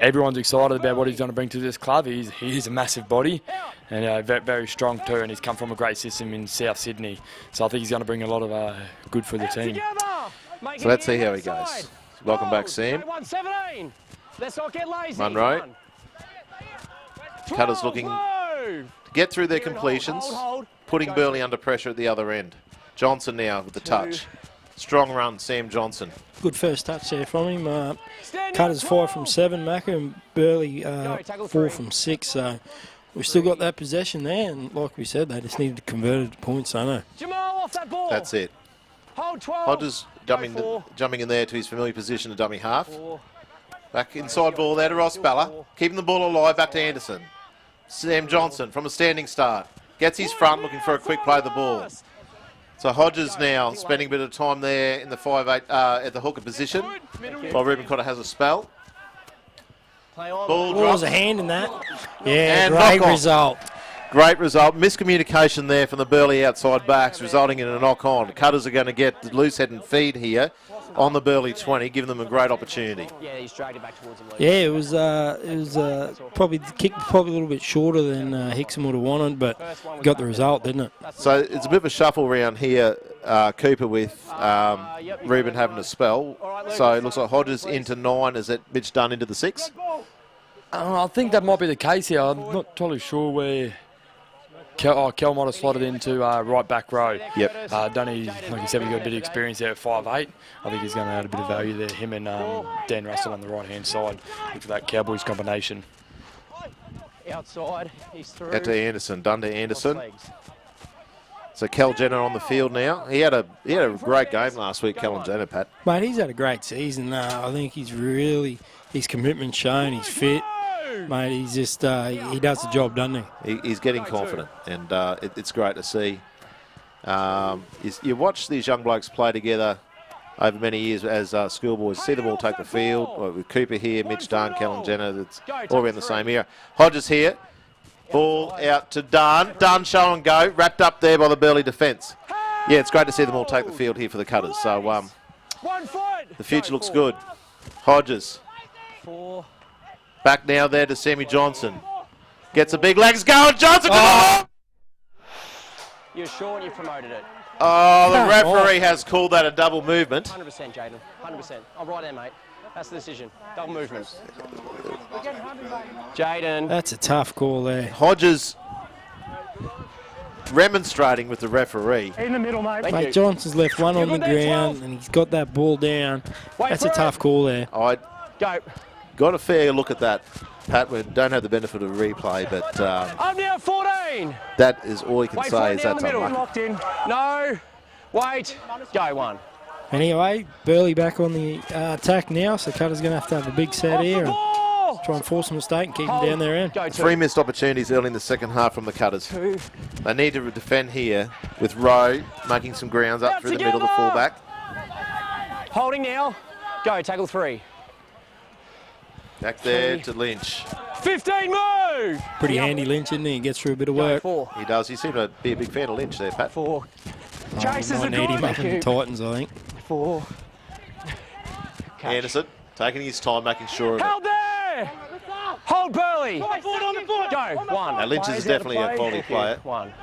everyone's excited about what he's going to bring to this club. He's a massive body and very, very strong too, and he's come from a great system in South Sydney, so I think he's going to bring a lot of good for the team. So let's see how he goes. Welcome back, Sam. Munro. Cutters looking to get through their completions, putting Burleigh under pressure at the other end. Johnson now with the touch. Strong run, Sam Johnson. Good first touch there from him. Cutters 5 from 7, Mackay, and Burleigh 4 from 6. So we've still got that possession there, and like we said, they just needed to convert it to points. I know. That's it. Hodges jumping in there to his familiar position of dummy half. Back inside ball there to Ross Balla. Keeping the ball alive, back to Anderson. Sam Johnson from a standing start. Gets his front, looking for a quick play of the ball. So Hodges now spending a bit of time there in the 5'8", at the hooker position, while Ruben Cotter has a spell. Ball drops. Was a hand in that. Yeah, and great result. Great result. Miscommunication there from the Burleigh outside backs, resulting in a knock-on. Cutters are going to get the loose head and feed here on the Burleigh 20, giving them a great opportunity. Yeah, he's dragged it back towards him. Yeah, it was probably the kick probably a little bit shorter than HICKSON would have wanted, but got the result, didn't it? So it's a bit of a shuffle around here, Cooper, with Ruben having a spell. So it looks like Hodges into 9. Is it Mitch Dunn into the 6? I think that might be the case here. I'm not totally sure where Kel might have slotted into right back row. Yep. Dunny, like you said, we've got a bit of experience there at 5'8". I think he's going to add a bit of value there. Him and Dan Russell on the right-hand side for that Cowboys combination. Outside, he's through. Out to Anderson, Dunn to Anderson. So Kel Jenner on the field now. He had a great game last week, Kel Jenner, Pat. Mate, he's had a great season. I think he's really, his commitment shown, he's fit. Mate, he's just, he does the job, doesn't he? He's getting confident, and it's great to see. You watch these young blokes play together over many years as schoolboys. See them all take the field. With Cooper here, Mitch Dunn, Kellen Jenner, that's all around the same era. Hodges here. Ball out to Dunn. Dunn show and go. Wrapped up there by the Burleigh defence. Yeah, it's great to see them all take the field here for the Cutters. So the future looks good. Hodges. Back now there to Sammy Johnson. Gets the big legs going. Johnson to the ball. You're sure you promoted it? Oh, the referee has called that a double movement. 100%, Jayden. 100%. I'm right there, mate. That's the decision. Double movement. Jayden. That's a tough call there. Hodges remonstrating with the referee. In the middle, mate. Mate, Johnson's left one on the ground and he's got that ball down. That's a tough call there. I got a fair look at that, Pat. We don't have the benefit of a replay, but I'm now 14. that is all you can say is that's unlucky. Locked in. No. Wait. Go one. Anyway, Burleigh back on the attack now, so Cutter's going to have a big set here and try and force a mistake and keep them down their end. 3 missed opportunities early in the second half from the Cutters. They need to defend here with Rowe making some grounds up through the middle, the fullback. Holding now. Go, tackle 3. Back there to Lynch. 15, move! Pretty handy Lynch, isn't he? He gets through a bit of work. He does. You seem to be a big fan of Lynch there, Pat. 4. I need him up in the Titans, I think. 4. Anderson taking his time, making sure of it. Held there! Hold Burleigh! Go, 1. Now Lynch is definitely a quality player. 1.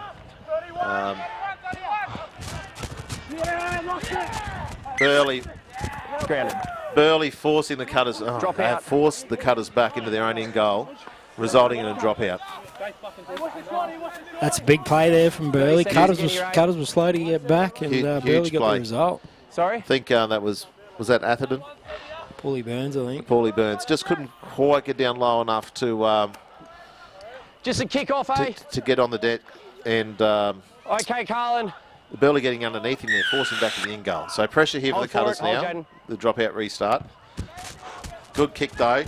Burleigh. Grounded. Burleigh forcing the Cutters. Drop they out. have forced the Cutters back into their own end goal, resulting in a dropout. That's a big play there from Burleigh. Cutters was slow to get back, and Burleigh got play. the result. Sorry? I think that was that Atherton? Paulie Burns, I think. Paulie Burns just couldn't quite get down low enough to Just a kick off, eh? to get on the deck, and Okay, Carlin. Burleigh getting underneath him there, forcing back to the end goal. So pressure here for the Cutters now. The dropout restart. Good kick though,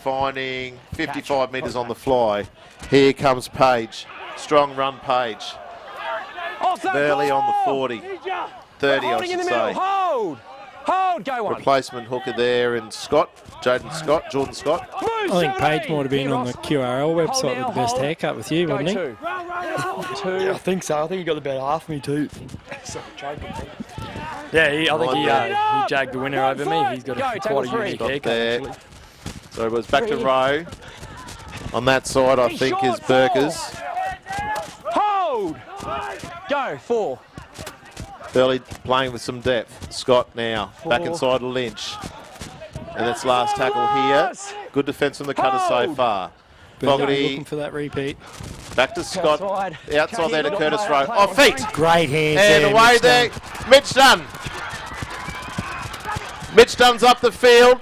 finding 55 metres on the fly. Here comes Page. Strong run, Page. Burleigh on the 40. 30, I should say. Hold, go on. Replacement hooker there, and Scott, Jordan Scott. I think Page might have been on the QRL website with the best haircut with you, wasn't he? 2. Yeah, I think so. I think he got about half me too. Yeah, I think he jagged the winner over me. He's got quite a unique haircut, actually. So it was back to Rowe. On that side, I think, is Burkers. Hold! Go, 4. Burleigh playing with some depth. Scott now, back inside to Lynch. And that's last tackle here. Good defence from the Cutters so far. Fogarty looking for that repeat. Back to Scott. Outside there to Curtis Rowe. Off feet. Great hands and there, away there. Mitch Dunn. Mitch Dunn's up the field.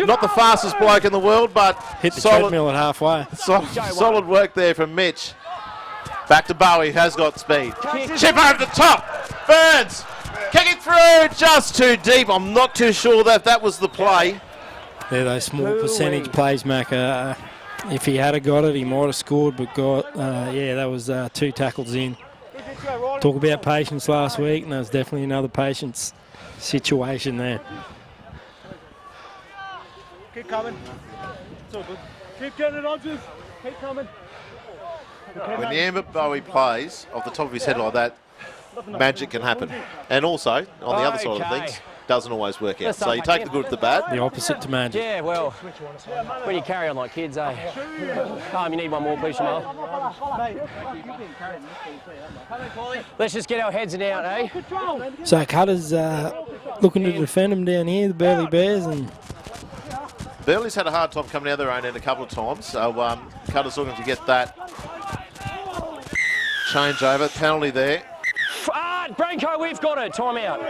Not the fastest bloke in the world, but hit the treadmill at halfway. Solid work there from Mitch. Back to Bowie, has got speed. Chip over the top. Burns. Kick it through, just too deep. I'm not too sure that was the play. They're those small percentage plays, Mac. If he had got it, he might have scored, but that was 2 tackles in. Talk about patience last week, and there's definitely another patience situation there. Keep coming. It's all good. Keep getting it, HODGES. Keep coming. When YAMBA Bowie plays off the top of his head like that, magic can happen. And also, on the other side of things, doesn't always work out. So you take the good with the bad. The opposite to magic. Yeah, well, when you carry on like kids, eh? You need one more, please, Jamal. Let's just get our heads out, eh? So Cutter's looking to defend them down here, the Burleigh Bears, and Burleigh's had a hard time coming out of their own end a couple of times. So Cutter's looking to get that change over. Penalty there. Branko, we've got it. Time out.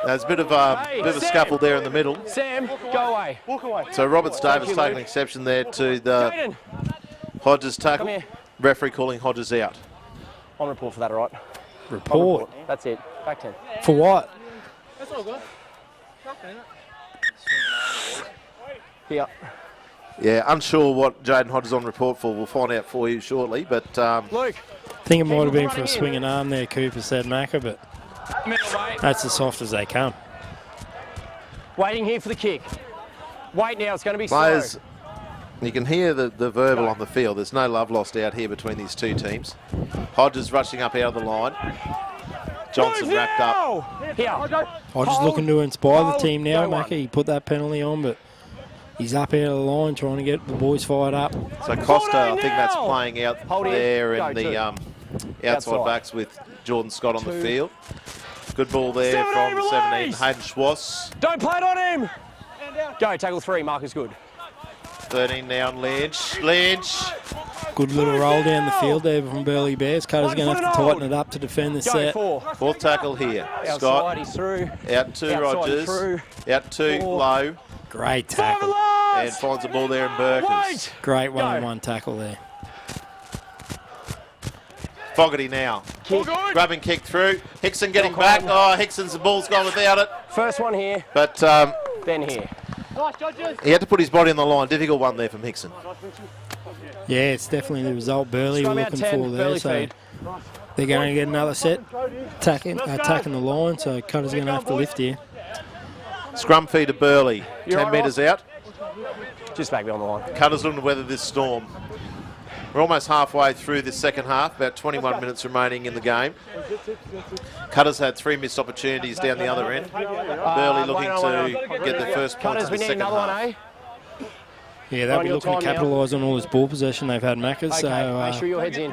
There's a bit of a scuffle there in the middle. Sam, go away. Walk away. So Roberts Davis taking an exception there to the Hodges tackle. Referee calling Hodges out. On report for that, all right? Report. That's it. Back 10. For what? That's all good. Here. Yeah, unsure what Jayden Hodges on report for. We'll find out for you shortly. But Luke. I think it might have been for a swinging arm there, Cooper said, Macca, but that's as soft as they come. Waiting here for the kick. Wait now, it's going to be players, slow. You can hear the verbal on the field. There's no love lost out here between these two teams. Hodges rushing up out of the line. Johnson wrapped up. Here. Hodges looking to inspire the team now, Macca. He put that penalty on, but he's up out of the line trying to get the boys fired up. So Costa, I think that's playing out there in the outside backs with Jordan Scott on the field. Good ball there from the 17, Hayden Schwass. Don't play it on him. Go, tackle 3, Mark is good. 13 now on Lynch. Lynch. Good little roll down the field there from Burleigh Bears. Cutter's going to have to tighten it up to defend the set. Fourth tackle here. Outside, Scott. he's through. Out to Outside, Rogers. through. Out to Lowe. Great tackle. And finds the ball there in Burkers. Great one-on-one tackle there. Fogarty now. Grab and kick through. Hickson getting back. Oh, Hickson's the ball's gone without it. First one here. But then here. He had to put his body on the line. Difficult one there from Hickson. Yeah, it's definitely the result Burleigh were looking for there. So they're going to get another set. Attacking the line, so Cutter's going to have to lift here. Scrum feed to Burleigh. 10 metres out. Just back beyond the line. Cutter's looking to weather this storm. We're almost halfway through this second half, about 21 minutes remaining in the game. Cutter's had 3 missed opportunities down the other end. Burleigh looking to get the first points in the second half. Yeah, they'll be looking to capitalise on all this ball possession they've had, Mackers. So, make sure your head's in.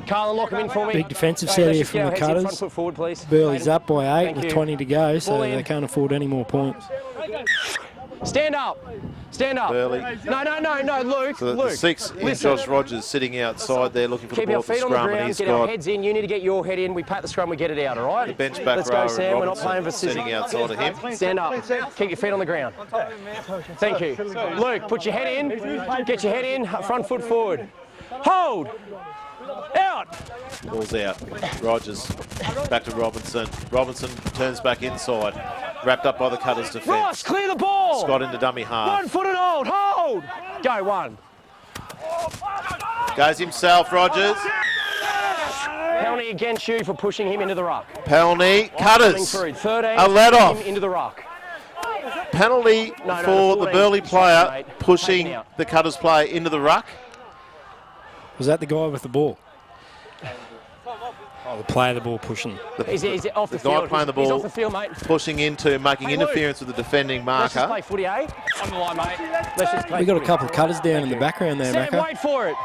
Carlin, lock him in for me. Big defensive set here from the Cutters. Burleigh's up by 8 with 20 to go, so they can't afford any more points. Stand up. Stand up. Burleigh. No, Luke. So Luke. the 6 in Josh Rogers sitting outside there looking for the ball at the scrum, and he's get our got heads in. You need to get your head in. We pat the scrum, we get it out, all right? the bench back Let's rower go, Sam. and We're not playing for Robinson sitting outside of him. Stand up. Keep your feet on the ground. Thank you. Luke, put your head in. Get your head in. Front foot forward. Hold. Out. Ball's out. Rogers back to Robinson. Robinson turns back inside. Wrapped up by the Cutters defence. Ross, clear the ball. Scott into dummy half. 1 foot and hold. Hold. Go, 1. Goes himself, Rogers. Penalty against you for pushing him into the ruck. Penalty. Cutters. 13. A let off. Into the ruck. Penalty for the Burleigh player pushing the Cutters player into the ruck. Was that the guy with the ball? Oh, the player the ball pushing. Is it off the field? The guy playing the ball, he's off the field, mate. pushing into, making interference with the defending Let's just marker. play footy, eh? On the line, mate. Let's just play We got a footy. couple of Cutters down in the background there, Sam, Mackay. wait for it.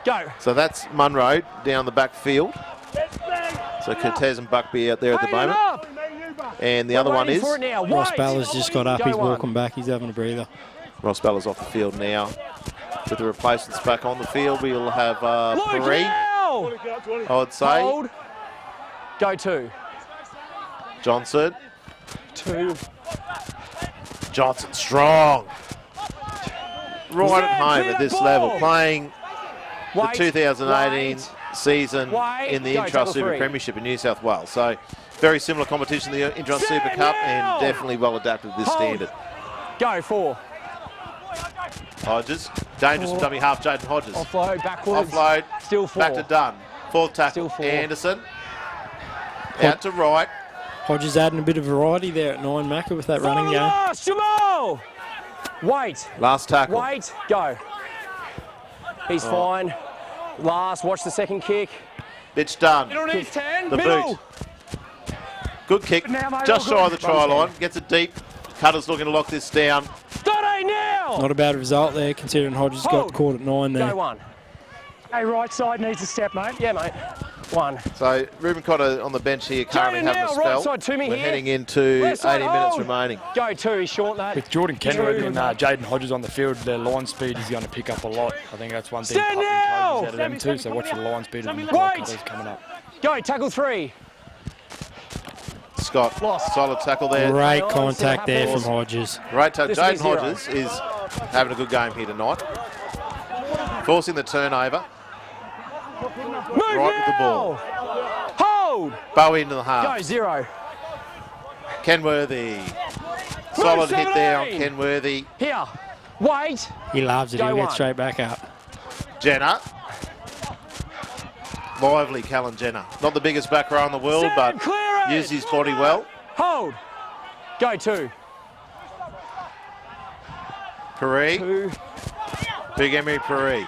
Go. So that's MUNRO down the back field. So Cortez and Buckby out there at the moment. And the other one is Ross Ballard's just got up. He's walking back. He's having a breather. Ross Ballard's off the field now. With the replacements back on the field, we'll have Perry, I would say. Hold. Go 2. Johnson. 2. Johnson strong. Right at home at this level, playing the 2018 season in the Intrust Super Premiership in New South Wales. So very similar competition to the Intrust Super Cup, and definitely well adapted to this standard. Go 4. Hodges, dangerous from dummy half, Jayden Hodges. Offload, backwards. Offload, Still 4. back to Dunn. 4th tackle, Anderson. Out to right. Hodges adding a bit of variety there at 9, Macca, with that running game. Last, Jamal! Wait. Last tackle. Wait, go. He's fine. Last, watch the second kick. Mitch Dunn. Middle needs 10. The Middle. boot. Good kick. Just shy of the try line. Gets it deep. Cutter's looking to lock this down. Now. Not a bad result there, considering Hodges got caught at 9 there. Go 1. Hey, right side needs a step, mate. Yeah, mate. 1. So Ruben Cotter on the bench here currently having a spell. Right side to me. We're here. heading into 80 minutes remaining. Go 2, he's short that. With Jordan Kenworthy and Jayden Hodges on the field, their line speed is going to pick up a lot. I think that's one thing Putnam out of them too, so watch for the line speed of the Cutters coming up. Go, tackle 3. Scott, solid tackle there. Great contact there from Hodges. Great tackle. Jayden Hodges is having a good game here tonight. Forcing the turnover. Right with the ball. Hold. Bowie into the half. Go 0. Kenworthy. Solid hit there on Kenworthy. Here. Wait. He loves it. He'll get straight back up. Jenner. Lively Callan Jenner. Not the biggest back row in the world, but uses his body well. Hold. Go 2. Perry. Big Emery Perry.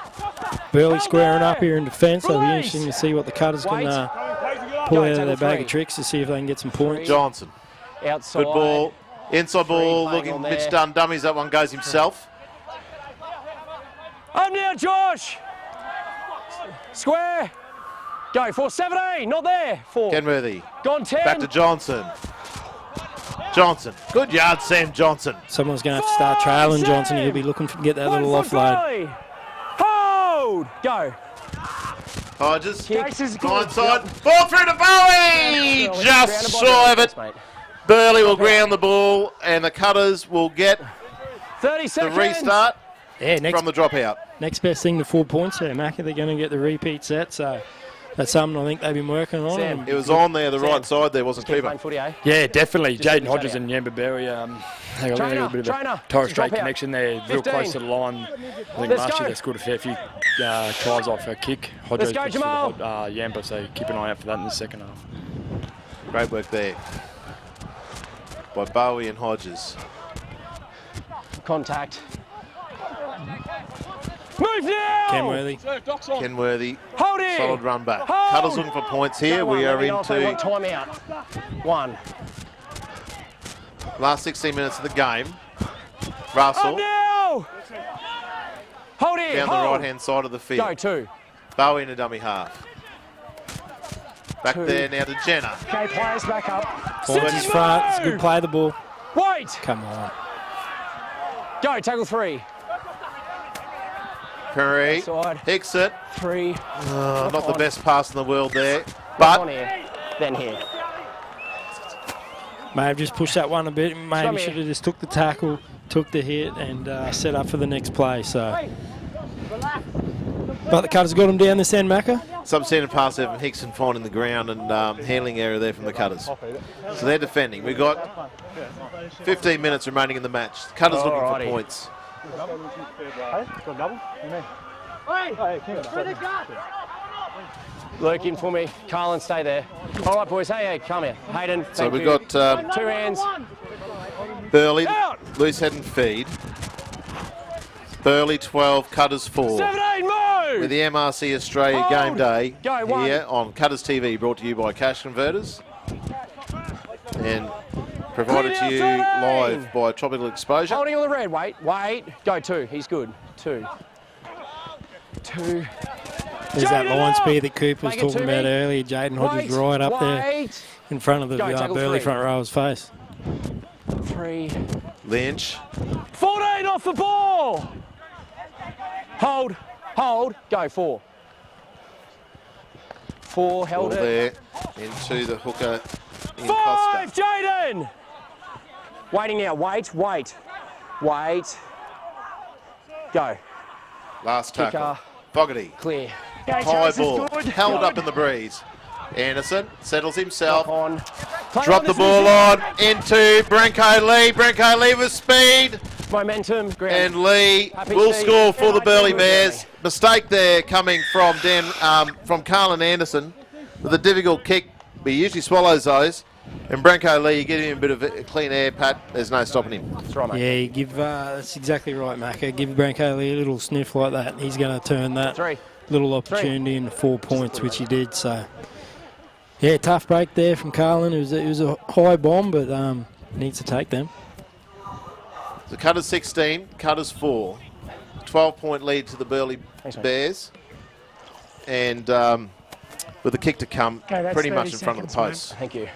Burleigh squaring up here in defence. It'll be interesting to see what the Cutters can pull out of their bag of tricks to see if they can get some points. Johnson. Outside. Good ball. Inside ball. Looking. Mitch Dunn dummies. That one goes himself. Up now, Josh. Square. Go 4-17. Not there. 4. Kenworthy. Gone 10. Back to Johnson. Johnson. Good yard, Sam Johnson. Someone's going to have to start trailing Johnson. He'll be looking to get that little offload. Hold. Hold. Go. Hodges. Cases good. Blindside. Ball through to Bowie. Just shy of it. Burleigh will ground the ball, and the Cutters will get 30 seconds. the restart Yeah, from the dropout. Next best thing to 4 points there, Mackay. They're going to get the repeat set, so that's something I think they've been working on. Sam. It was on there, the right side there, wasn't Cooper? Footy, eh? Yeah, definitely. Just Jaden the Hodges shout and Yamba Berry, they got a little bit of Trainer, a Torres Strait drop out. connection there, real 15. close to the line. I think Let's last go. year they scored a fair few tries off a kick. Hodges Let's go, Jamal. Yamba, so keep an eye out for that in the second half. Great work there by Bowie and Hodges. Contact. Move now! Kenworthy. Hold it! Solid run back. Hold! Cutters looking for points here. We are into timeout. 1. last 16 minutes of the game. Russell Now! Hold it! down the right-hand side of the field. Go, 2. Bowie in a dummy half. Back 2. there now to Jenner. Okay, players back up. Forwards is front. It's a good play of the ball. Wait! Come on. Go, tackle 3. Curry. Side. HICKSON. 3. Not the best pass in the world there. But on But here. Then here. May have just pushed that one a bit. Come Maybe here. should have just took the tackle, took the hit, and set up for the next play. So, but the Cutters got him down this end, Mackay. substandard pass there from HICKSON finding the ground and handling error there from the Cutters. So they're defending. We've got 15 minutes remaining in the match. Cutters looking for Alrighty. points. Luke in for me. Carlin, stay there. All right, boys. Hey, come here. Hayden, So thank we've you. got 2 hands. Burleigh, loose head and feed. Burleigh 12, Cutters 4. 17, move! With the MRC Australia Hold. Game Day Go, 1. here on Cutters TV, brought to you by Cash Converters and provided to you live by Tropical Exposure. Holding on the red. Wait. Go, 2. He's good. 2. 2. There's that line speed that Cooper was Make it talking to about me. earlier. Jaden Hodges Wait, right up there wait. in front of the Go, tackle Burleigh 3. front rower's face. 3. Lynch, 14 off the ball. Hold. Go, 4. 4, ball held it. there into the hooker in 5, Costa. Jaden. Waiting now. Wait. Go. Last tackle. Kicker. Fogarty, Clear. high ball, held up in the breeze. Anderson settles himself, On. Play drop on, the this ball is on into Branko Lee. Branko Lee with speed. it. Momentum. Ground. And Lee Happy will feet. score for the Burleigh Good, Bears. Mistake there coming from from CARLIN Anderson with a difficult kick, but he usually swallows those. And Branko Lee, you get him a bit of a clean air, Pat. There's no stopping him. That's right, mate. Yeah, you give that's exactly right, Mackay. Give Branko Lee a little sniff like that. He's going to turn that 3. little opportunity into 4 points, which he did. So, yeah, tough break there from Carlin. It was a high bomb, but needs to take them. The Cutters 16, Cutters 4. 12-point lead to the Burleigh Bears. And with the kick to come, Okay, that's pretty much 30 in front of the seconds, mate. post. Thank you.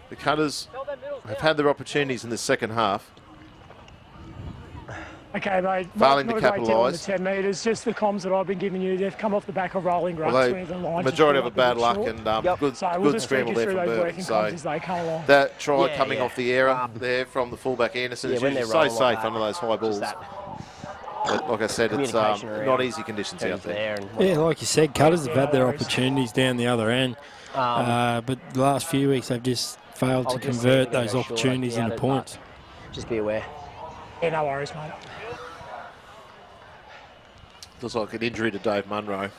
The Cutters have had their opportunities in the second half. Okay, mate. Failing not to a great deal on the capitalise. 10 metres. Just the comms that I've been giving you, they've come off the back of rolling rucks. Although where the lines majority of just it bad feel luck like a bit and short. good, So we'll good just scramble take you there through from those Burleigh. working So comms as they come along. that try Yeah, coming yeah. off the error there from the fullback Anderson is when usually they so roll safe like that, under those high balls. Just that But like I said, it's communication around not easy conditions out who's there. and Yeah, like you said, Cutters have had their opportunities down the other end. But the last few weeks they've just failed I'll to just convert say those they're gonna go short, opportunities I into doubt it, points. just be aware. Yeah, no worries, mate. Looks like an injury to Dave MUNRO.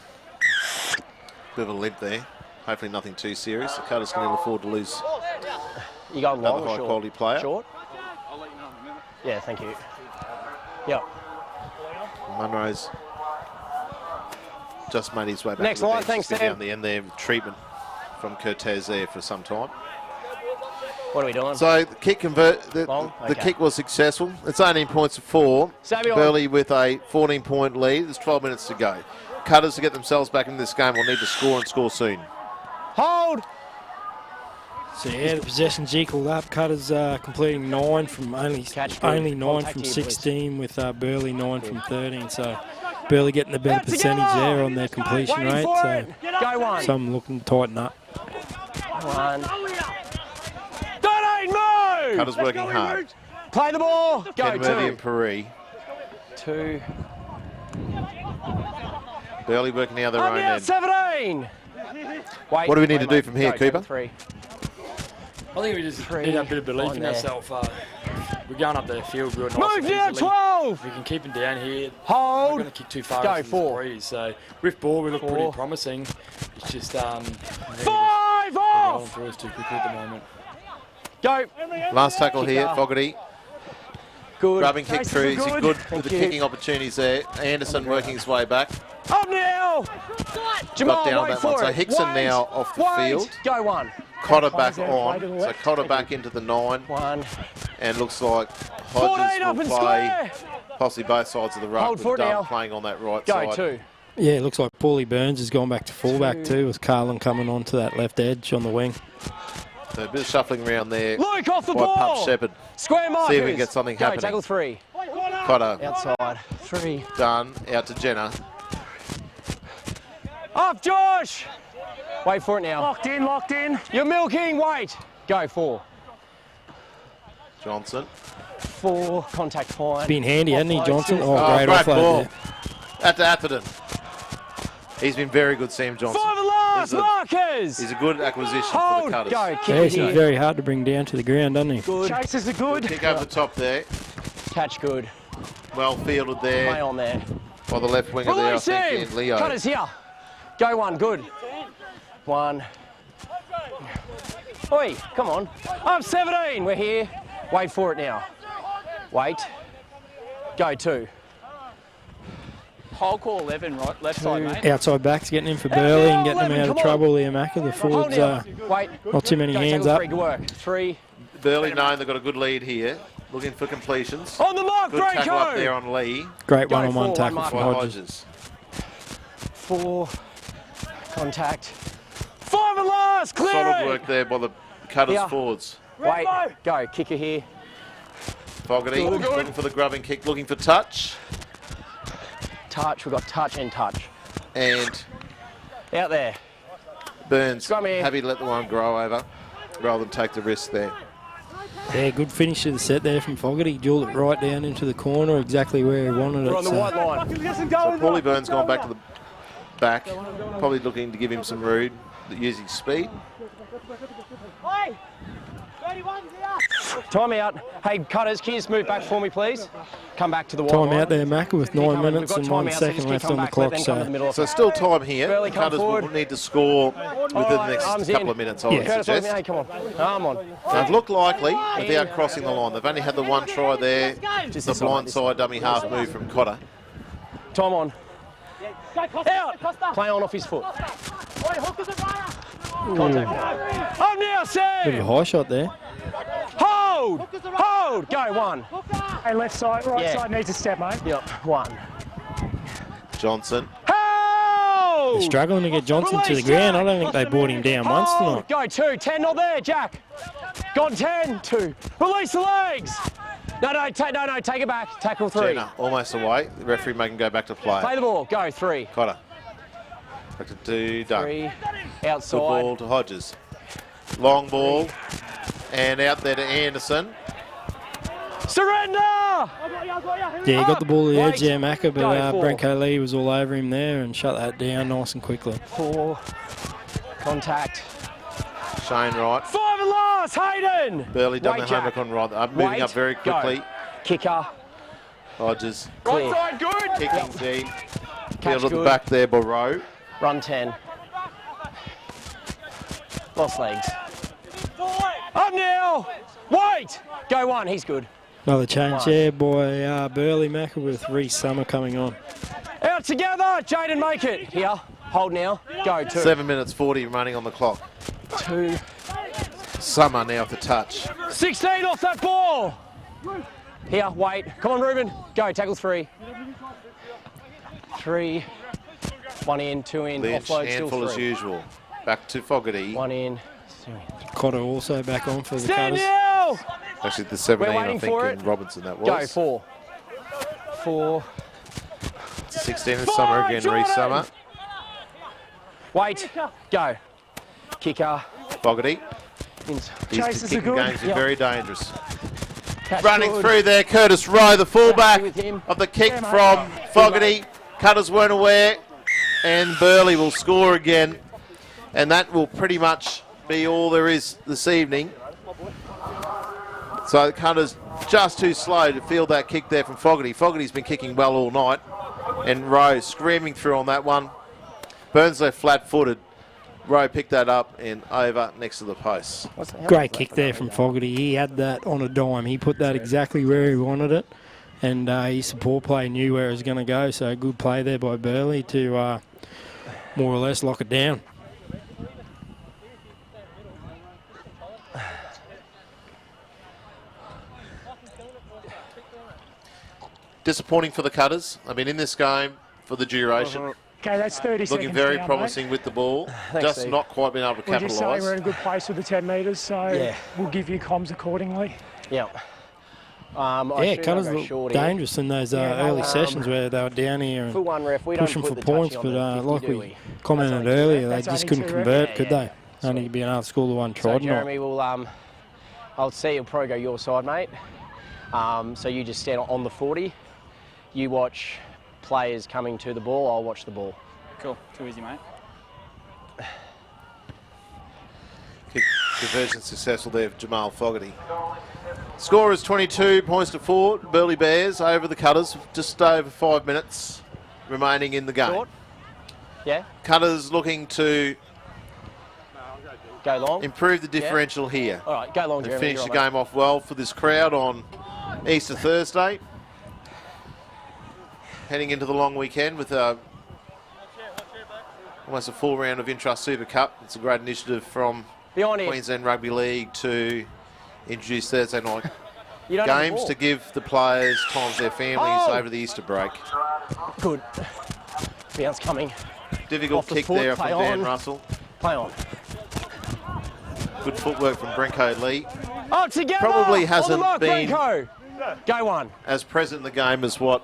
Bit of a limp there. Hopefully nothing too serious. The Cutters can afford to lose You go long another or high short? quality player. Short? Yeah, thank you. Yep. Munro's just made his way back Next to the line, bench. thanks, He's been Sam. down the end there with treatment from Cortez there for some time. What are we doing? So the kick the Okay. kick was successful. It's 18 points to 4. Savion. Burleigh with a 14-point lead. There's 12 minutes to go. Cutters to get themselves back into this game will need to score and score soon. Hold! So yeah, the possession's equalled up. Cutters completing 9 from only 9 from 16 with Burleigh 9 from 13. So Burleigh getting the better percentage there on their completion rate. So some looking to tighten up. 1. Move! Cutters working hard. Play the ball. Go. Kenworthy and Paree. 2. Burleigh working the other own end. 17. What do we need to do from here, Cooper? 3. I think we just need a bit of belief in ourselves. We're going up the field real nice. Move now, 12. If we can keep him down here, hold. we're going to kick too far. Go 4. Breeze. So with ball, we look pretty promising. It's just 5 off. Rolling through us too quickly at the moment. Go. Last tackle here, Fogarty. Good. Grabbing kick through. He's good with the kicking opportunities there. Anderson working his way back. Up now. Got down on that one. So HICKSON now off the field. Go 1. Cotter back on. So Cotter back into the 9. 1. And looks like Hodges will play possibly both sides of the ruck with Dunn playing on that right side. Go 2. Yeah, it looks like Paulie Burns has gone back to fullback too, with CARLIN coming onto that left edge on the wing. So a bit of shuffling around there. Luke off the by ball. Pup Shepherd. Square markers. See if we can get something happening. Tackle 3. Cotter. Outside. 3. Dunn out to Jenner. Up, Josh. Wait for it now. Locked in, locked in. You're milking. Wait. Go 4. Johnson. 4. Contact fine. Been handy, hasn't he, Johnson? Oh, great great offload ball. there. At the Atherton. He's been very good, Sam Johnson. 5 last markers. He's a good acquisition for the Cutters. Go. Yeah, he's very hard to bring down to the ground, doesn't he? Good. Chases are good. Kick over the top there. Catch good. Well fielded there. Play on there. By the left winger there, I think, in Leo. Cutters here. Go 1. Good. 1. Oi, come on. Up 17. We're here. Wait for it now. Wait. Go 2. Whole call 11, right? Left side, mate. Outside backs getting in for Burleigh and getting them out of trouble here, Macca. The forwards, not too many hands up. Good work. 3. Burleigh knowing they've got a good lead here. Looking for completions. On the mark, good tackle up there on Lee. Great one-on-one tackle for Hodges. 4. Contact. 5 and last. Clear. Solid work there by the Cutters forwards. Wait. Go. Kicker here. Fogarty looking for the grubbing kick. Looking for touch. Touch. We've got touch and touch. And out there. Burns happy to let the one grow over rather than take the risk there. Yeah, good finish to the set there from Fogarty. Dueled it right down into the corner, exactly where he wanted it. We're on the white line. So Paulie Burns gone back to the back, probably looking to give him some room, using speed. Time out. Hey, Cutters, can you just move back for me, please? Come back to the white Time line. out there, Macca, with 9 minutes and 1 second left on the clock. So still time here. Cutters will need to score within the next couple of minutes, I would suggest. Hey, come on. Arm on. They've looked likely without crossing the line. They've only had the one try there. Just the blind side dummy half move from Cotter. Time on. Out. Play on off his foot. Contact. Up now, Sam. Bit of a high shot there. Hold. Hold. Go 1. Hey, left side, right side needs a step, mate. Yep. 1. Johnson. Hold. They're struggling to get Johnson to the ground. I don't think they brought him down once tonight. Go 2. 10 not there, Jack. Gone 10. 2. Release the legs. No, take it back. Tackle 3. Jenner almost away. The referee making go back to play. Play the ball. Go 3. Cotter. Back to Dunn. 3. Outside. Good ball to Hodges. Long ball. And out there to Anderson. Surrender! Yeah, he got the ball at the edge there, Macca, but Brenko Lee was all over him there and shut that down nice and quickly. 4. Contact. Shane Wright. 5 and last, Hayden! Burleigh done the homework on Wright. I'm moving up very quickly. Go. Kicker. Hodges. Right side, good! Kicking deep. Field at the back there by Rowe. Run 10. Lost legs. Up now! Wait! Go 1, he's good. Another change there by Burleigh, Macca, with Reece Summer coming on. Out together! Jayden, make it. Here, hold now. Go 2. 7 minutes 40 running on the clock. 2. Summer now for touch. 16 off that ball! Here, wait. Come on, Ruben. Go, tackle 3. 3. 1 in, 2 in. Lynch, Offload, handful still 3. as usual. Back to Fogarty. 1 in. Cotter also back on for the Stand Cutters. now! Actually, the 17, We're I waiting think, for in it. Robinson that Go, was. 4. 4. 16 is Summer again, Reece Summer. Wait. Go. Kicker. Fogarty. These Chases are kicking good. games are very dangerous. Catch Running good. through there, Curtis Rowe, the fullback with him. of the kick from Fogarty. Cutters weren't aware, and Burleigh will score again. And that will pretty much be all there is this evening. So the Cutters just too slow to field that kick there from Fogarty. Fogarty's been kicking well all night. And Rowe screaming through on that one. Burns left flat-footed. Rowe picked that up and over next to the post. Great kick there from Fogarty. He had that on a dime. He put that exactly where he wanted it. And his support play knew where it was going to go. So good play there by Burleigh to more or less lock it down. Disappointing for the Cutters. I mean, in this game, for the duration. Okay, that's 30 seconds. Looking very down, promising mate. with the ball. Thanks, just Steve. not quite been able to We're just saying capitalise. we're in a good place with the 10 metres, so Yeah. we'll give you comms accordingly. Yeah. Yeah, Cutters looked dangerous in those early sessions where they were down here For and one ref, we don't pushing put for the points, touchy but on the 50, like do we we? commented That's only earlier, two, they that's just only couldn't two, convert, yeah, could yeah. they? Only being able to score the one So trident. Jeremy will, I'll see you'll probably go your side, mate. So you just stand on the 40. You watch players coming to the ball, I'll watch the ball. Cool. Too easy, mate. Kick conversion successful there for Jamal Fogarty. Score is 22 points to 4. Burleigh Bears over the Cutters. Just over 5 minutes remaining in the game. Short. Yeah. Cutters looking to Go long. improve the differential here. All right, go long, And Jeremy. finish you're the on, game off well for this crowd on Easter Thursday. Heading into the long weekend with almost a full round of Intrust Super Cup. It's a great initiative from Behind it. Queensland Rugby League to introduce Thursday night You don't have the games ball. to give the players time to their families Oh! over the Easter break. Good. Bounce coming. Difficult Off the kick foot, there play from Dan on. Russell. Play on. Good footwork from Brenko Lee. Oh, together! Probably On the hasn't mark, been Brenko. Go one. as present in the game as what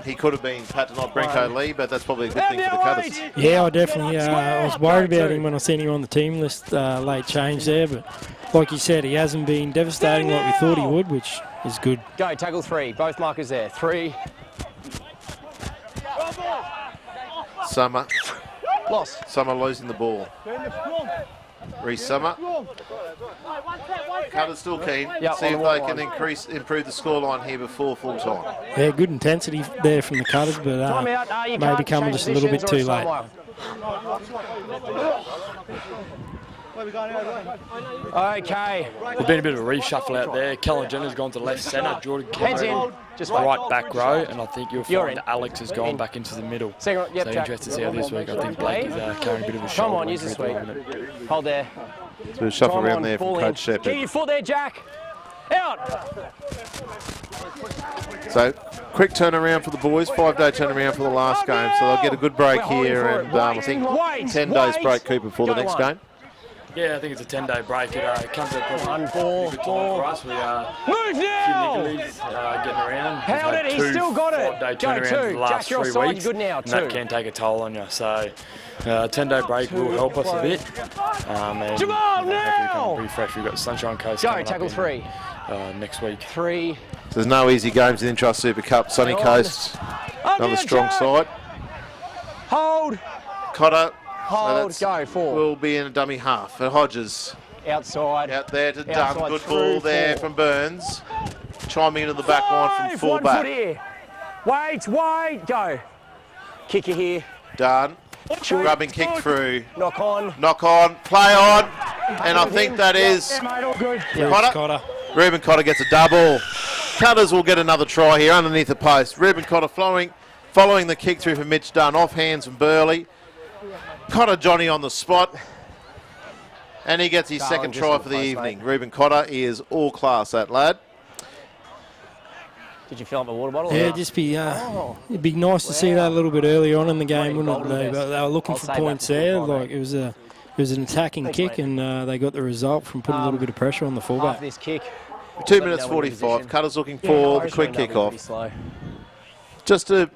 he could have been, Pat, not Brenko Lee, but that's probably a good thing for the Cutters. Yeah, I definitely I was worried about him when I seen him on the team list, late change there, but like you said, he hasn't been devastating like we thought he would, which is good. Go, tackle 3. Both markers there. 3. Summer. Lost. Summer losing the ball. Reece Summer. Cutters still keen. Yep, See on if the they one. can improve the scoreline here before full time. Yeah, good intensity there from the Cutters, but Time out. You maybe can't coming change just a little bit positions too or late. Okay. There's been a bit of a reshuffle out there. Kellen Jenner's gone to left centre. Jordan Heads Kennedy in. Just wait. right back row, and I think you'll You're find in. Alex has gone In. back into the middle. Second, yep, So Jack. interested to see how this week. I think Blake is carrying a bit of a shoulder. Come on, use this injury week. at the moment. Hold there. It's a bit of shuffle Come around on, there from ball in. Coach Shepherd. Keep your foot there, Jack. Out. So, quick turnaround for the boys, 5-day turnaround for the last game, so they'll get a good break here, and I think 10 days break, Cooper, for the next game. Yeah, I think it's a 10-day break. It comes at probably One ball. a good time for us. We Move now. getting around. Held We've had it, he's still got it. 5-day Go turnarounds two. in the last Jack, you're 3 offside, weeks, you're good now, and that two. can take a toll on you. So, 10-day break will help us a bit. And Jamal, hopefully now! come pretty fresh. We've got Sunshine Coast Go, coming tackle up in, 3. next week. 3. So there's no easy games in the Intrust Super Cup. Sunny Coast, another strong side. Hold. Cotter Hold. Go, 4. will be in a dummy half for Hodges. Outside. Out there to Dunn. Outside Good through, ball there 4. from Burns. Chiming into the back line from 1 full-back. foot here. Wait. Go. Kicker here. Dunn. Shoot. Grubbing kick through. Knock on. Knock on. Play on. And I think that is Yeah, mate, all good. Cotter. Reuben Cotter gets a double. Cutters will get another try here underneath the post. Reuben Cotter following the kick through from Mitch Dunn. Off hands from Burleigh. Cotter Johnny on the spot. And he gets his second try for the evening. Reuben Cotter is all class, that lad. Did you fill up a water bottle? Yeah, just be it'd be nice to see that a little bit earlier on in the game, wouldn't it? But they were looking for points there. Like it was a It was an attacking kick, and they got the result from putting a little bit of pressure on the fullback. This kick. 2 minutes 45. Cutters looking for the quick kick-off. Just to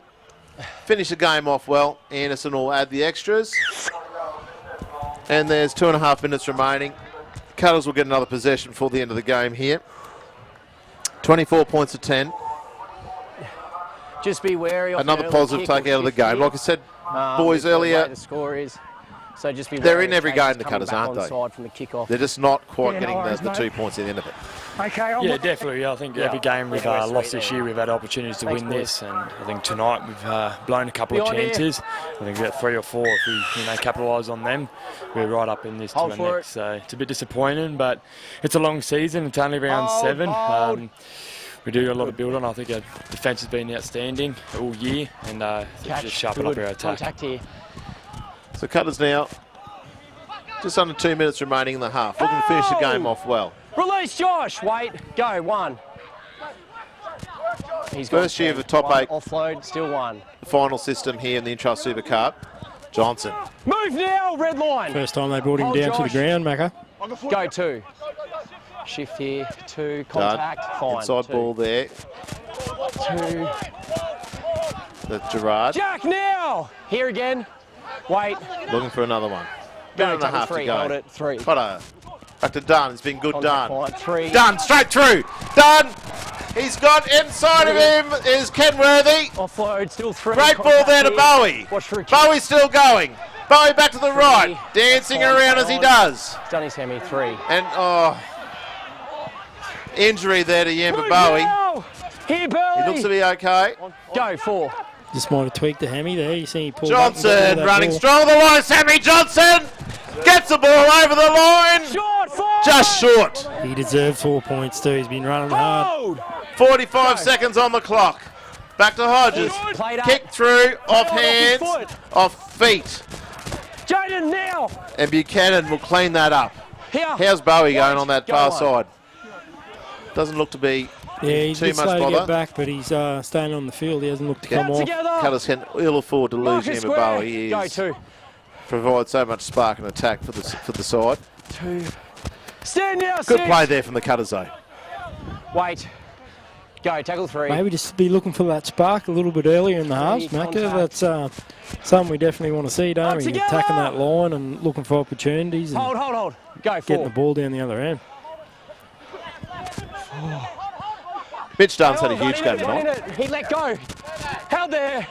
finish the game off well, Anderson will add the extras. And there's 2.5 minutes remaining. Cutters will get another possession before the end of the game here. 24 points to 10. Just be wary of another positive take out of the game. Like I said, boys, earlier, the score is. So just be they're in every game, the Cutters, aren't they? From the kick-off. They're just not quite getting the 2 points at the end of it. Okay, yeah, definitely. I think every game we've lost this year, we've had opportunities to win this, and I think tonight we've blown a couple of chances. I think we've got 3 or 4. If we capitalise on them, we're right up in this tournament. So it's a bit disappointing, but it's a long season. It's only round 7. We do a lot of build on. I think our defence has been outstanding all year, and just sharpen up our attack. Contact here. So Cutters now, just under 2 minutes remaining in the half. Looking to finish the game off well. Release Josh. Wait. Go. 1. He's First year of the top 8. Offload. Still 1. The final system here in the Intrust Super Cup. Johnson. Move now. Red line. First time they brought him down to the ground, Mackay. Go 2. Shift here. 2. Contact. Fine. Inside 2. ball there. 2. That's Gerrard. Jack now. Here again. Wait. Looking for another one. Go, Minute and a half 3. to go. Hold it. 3. Cotter. Back to Dunn. It's been good, Dunn. 3. Dunn, straight through. Dunn. He's got inside of him is Kenworthy. Offload, still 3. Great ball there to Bowie. Bowie's still going. Bowie back to the right. Dancing around as he does. He's done his hemi. 3. And, injury there to Yamba Bowie. Here, Burleigh. He looks to be okay. Go 4. Just might have tweaked the hammy there. You see he pulled Johnson running strong on the line. Sammy Johnson gets the ball over the line. Just short. He deserved 4 points too. He's been running hard. 45 seconds on the clock. Back to Hodges. Kick through, off hands, off feet. Jayden now. And Buchanan will clean that up. Here. How's Bowie going on that far side? Doesn't look to be he's too much slow to bother. get back, but he's staying on the field. He hasn't looked to come off. Cutters can ill afford to lose him, but Bowie provides so much spark and attack for the side. 2. Stand now. Good play there from the Cutters though. Wait. Go. Tackle 3. Maybe just be looking for that spark a little bit earlier in the halves, Mackay. That's something we definitely want to see, don't we? Attacking that line and looking for opportunities. And Hold. Go 4. Getting the ball down the other end. Mitch Dunn's had a huge game tonight. He let go. Held there.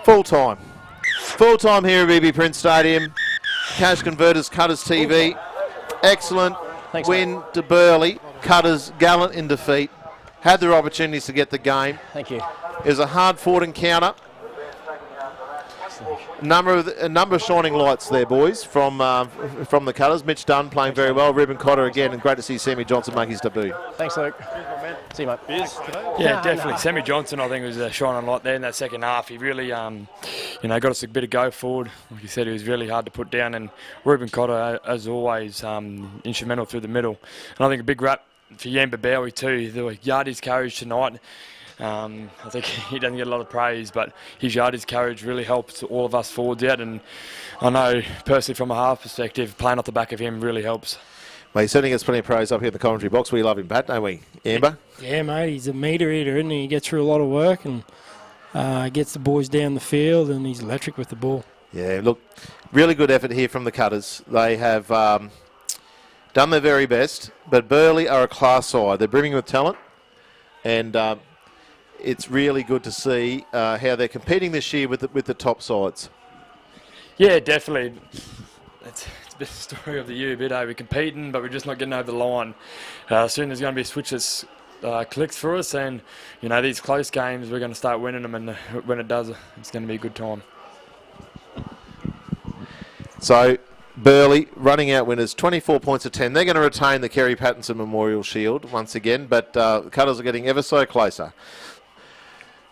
Full time. Full time here at BB Prince Stadium. Cash Converters, Cutters TV. Excellent win to Burleigh. Cutters gallant in defeat. Had their opportunities to get the game. Thank you. It was a hard-fought encounter. A number of shining lights there, boys, from the Cutters. Mitch Dunn playing very well. RUEBEN Cotter again, and great to see Sammy Johnson make his debut. Thanks, Luke. See you, mate. Yeah, definitely. Sammy Johnson, I think, was a shining light there in that second half. He really, got us a bit of go forward. Like you said, he was really hard to put down, and RUEBEN Cotter, as always, instrumental through the middle. And I think a big rap for Yamba Bowie too. The yardage carriage tonight. I think he doesn't get a lot of praise, but his yardage carriage really helps all of us forwards out. And I know personally, from a half perspective, playing off the back of him really helps. Well, he certainly gets plenty of praise up here in the commentary box. We love him, Pat, don't we, Amber? Yeah, mate. He's a meter eater, isn't he? He gets through a lot of work and gets the boys down the field, and he's electric with the ball. Yeah, look, really good effort here from the Cutters. They have done their very best, but Burleigh are a class side. They're brimming with talent, and it's really good to see how they're competing this year with the top sides. Yeah, definitely. It's a bit of a story of the year, we're competing, but we're just not getting over the line. Soon there's going to be a switch that clicks for us, and these close games, we're going to start winning them, and when it does, it's going to be a good time. So Burleigh running out winners, 24 points to 10. They're going to retain the Kerry Pattinson Memorial Shield once again, but the Cutters are getting ever so closer.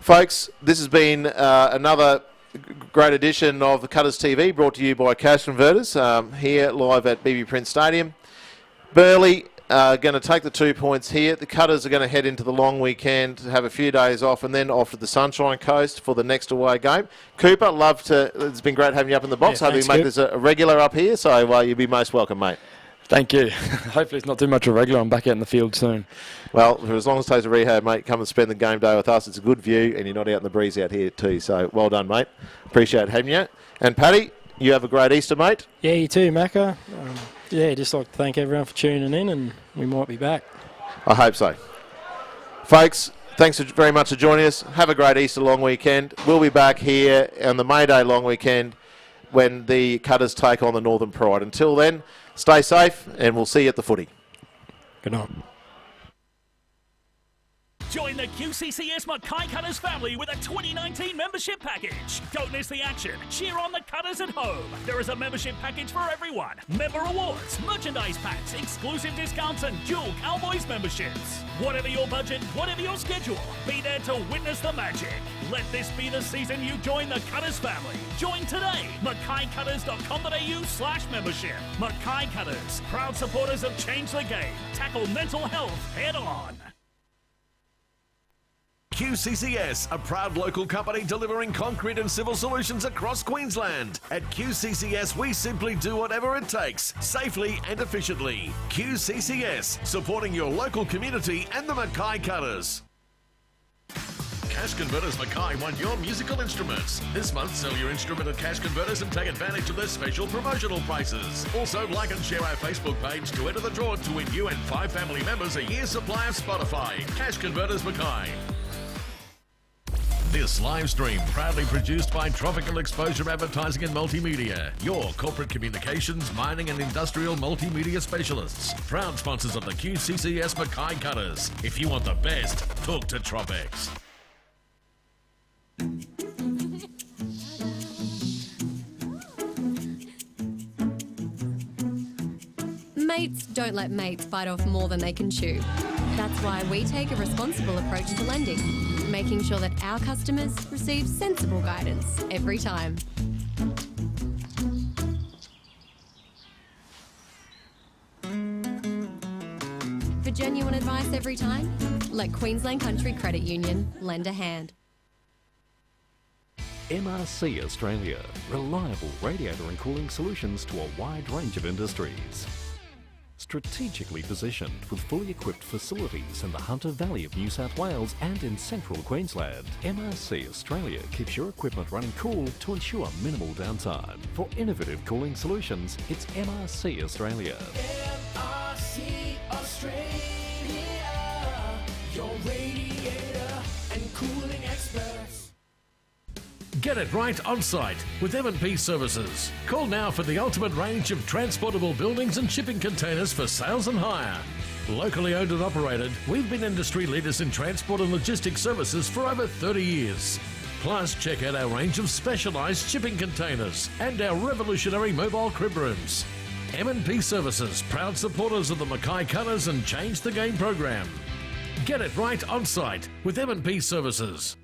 Folks, this has been another great edition of the Cutters TV, brought to you by Cash Converters, here live at BB Prince Stadium. Burleigh are going to take the 2 points here. The Cutters are going to head into the long weekend to have a few days off and then off to the Sunshine Coast for the next away game. Cooper, it's been great having you up in the box. Yeah, Hope you make this a regular up here, so you'll be most welcome, mate. Thank you. Hopefully it's not too much of a regular. I'm back out in the field soon. Well, for as long as it takes a rehab, mate, come and spend the game day with us. It's a good view, and you're not out in the breeze out here too. So well done, mate. Appreciate having you. And Paddy, you have a great Easter, mate. Yeah, you too, Mackay. Just like to thank everyone for tuning in, and we might be back. I hope so. Folks, thanks very much for joining us. Have a great Easter long weekend. We'll be back here on the May Day long weekend when the Cutters take on the Northern Pride. Until then, stay safe, and we'll see you at the footy. Good night. Join the QCCS Mackay Cutters family with a 2019 membership package. Don't miss the action. Cheer on the Cutters at home. There is a membership package for everyone. Member awards, merchandise packs, exclusive discounts and dual Cowboys memberships. Whatever your budget, whatever your schedule, be there to witness the magic. Let this be the season you join the Cutters family. Join today. MackayCutters.com.au/membership. Mackay Cutters, proud supporters of Change the Game. Tackle mental health head on. QCCS, a proud local company delivering concrete and civil solutions across Queensland. At QCCS, we simply do whatever it takes, safely and efficiently. QCCS, supporting your local community and the Mackay Cutters. Cash Converters Mackay want your musical instruments. This month, sell your instrument at Cash Converters and take advantage of their special promotional prices. Also, like and share our Facebook page to enter the draw to win you and 5 family members a year's supply of Spotify. Cash Converters Mackay. This live stream proudly produced by Tropical Exposure Advertising and Multimedia, your corporate communications, mining and industrial multimedia specialists. Proud sponsors of the QCCS Mackay Cutters. If you want the best, talk to Tropex. Mates don't let mates bite off more than they can chew. That's why we take a responsible approach to lending, making sure that our customers receive sensible guidance every time. For genuine advice every time, let Queensland Country Credit Union lend a hand. MRC Australia, reliable radiator and cooling solutions to a wide range of industries. Strategically positioned with fully equipped facilities in the Hunter Valley of New South Wales and in central Queensland, MRC Australia keeps your equipment running cool to ensure minimal downtime. For innovative cooling solutions, it's MRC Australia. MRC Australia, your radiator and cooling experts. Get it right on site with M&P Services. Call now for the ultimate range of transportable buildings and shipping containers for sales and hire. Locally owned and operated, we've been industry leaders in transport and logistics services for over 30 years. Plus, check out our range of specialised shipping containers and our revolutionary mobile crib rooms. M&P Services, proud supporters of the Mackay Cutters and Change the Game program. Get it right on site with M&P Services.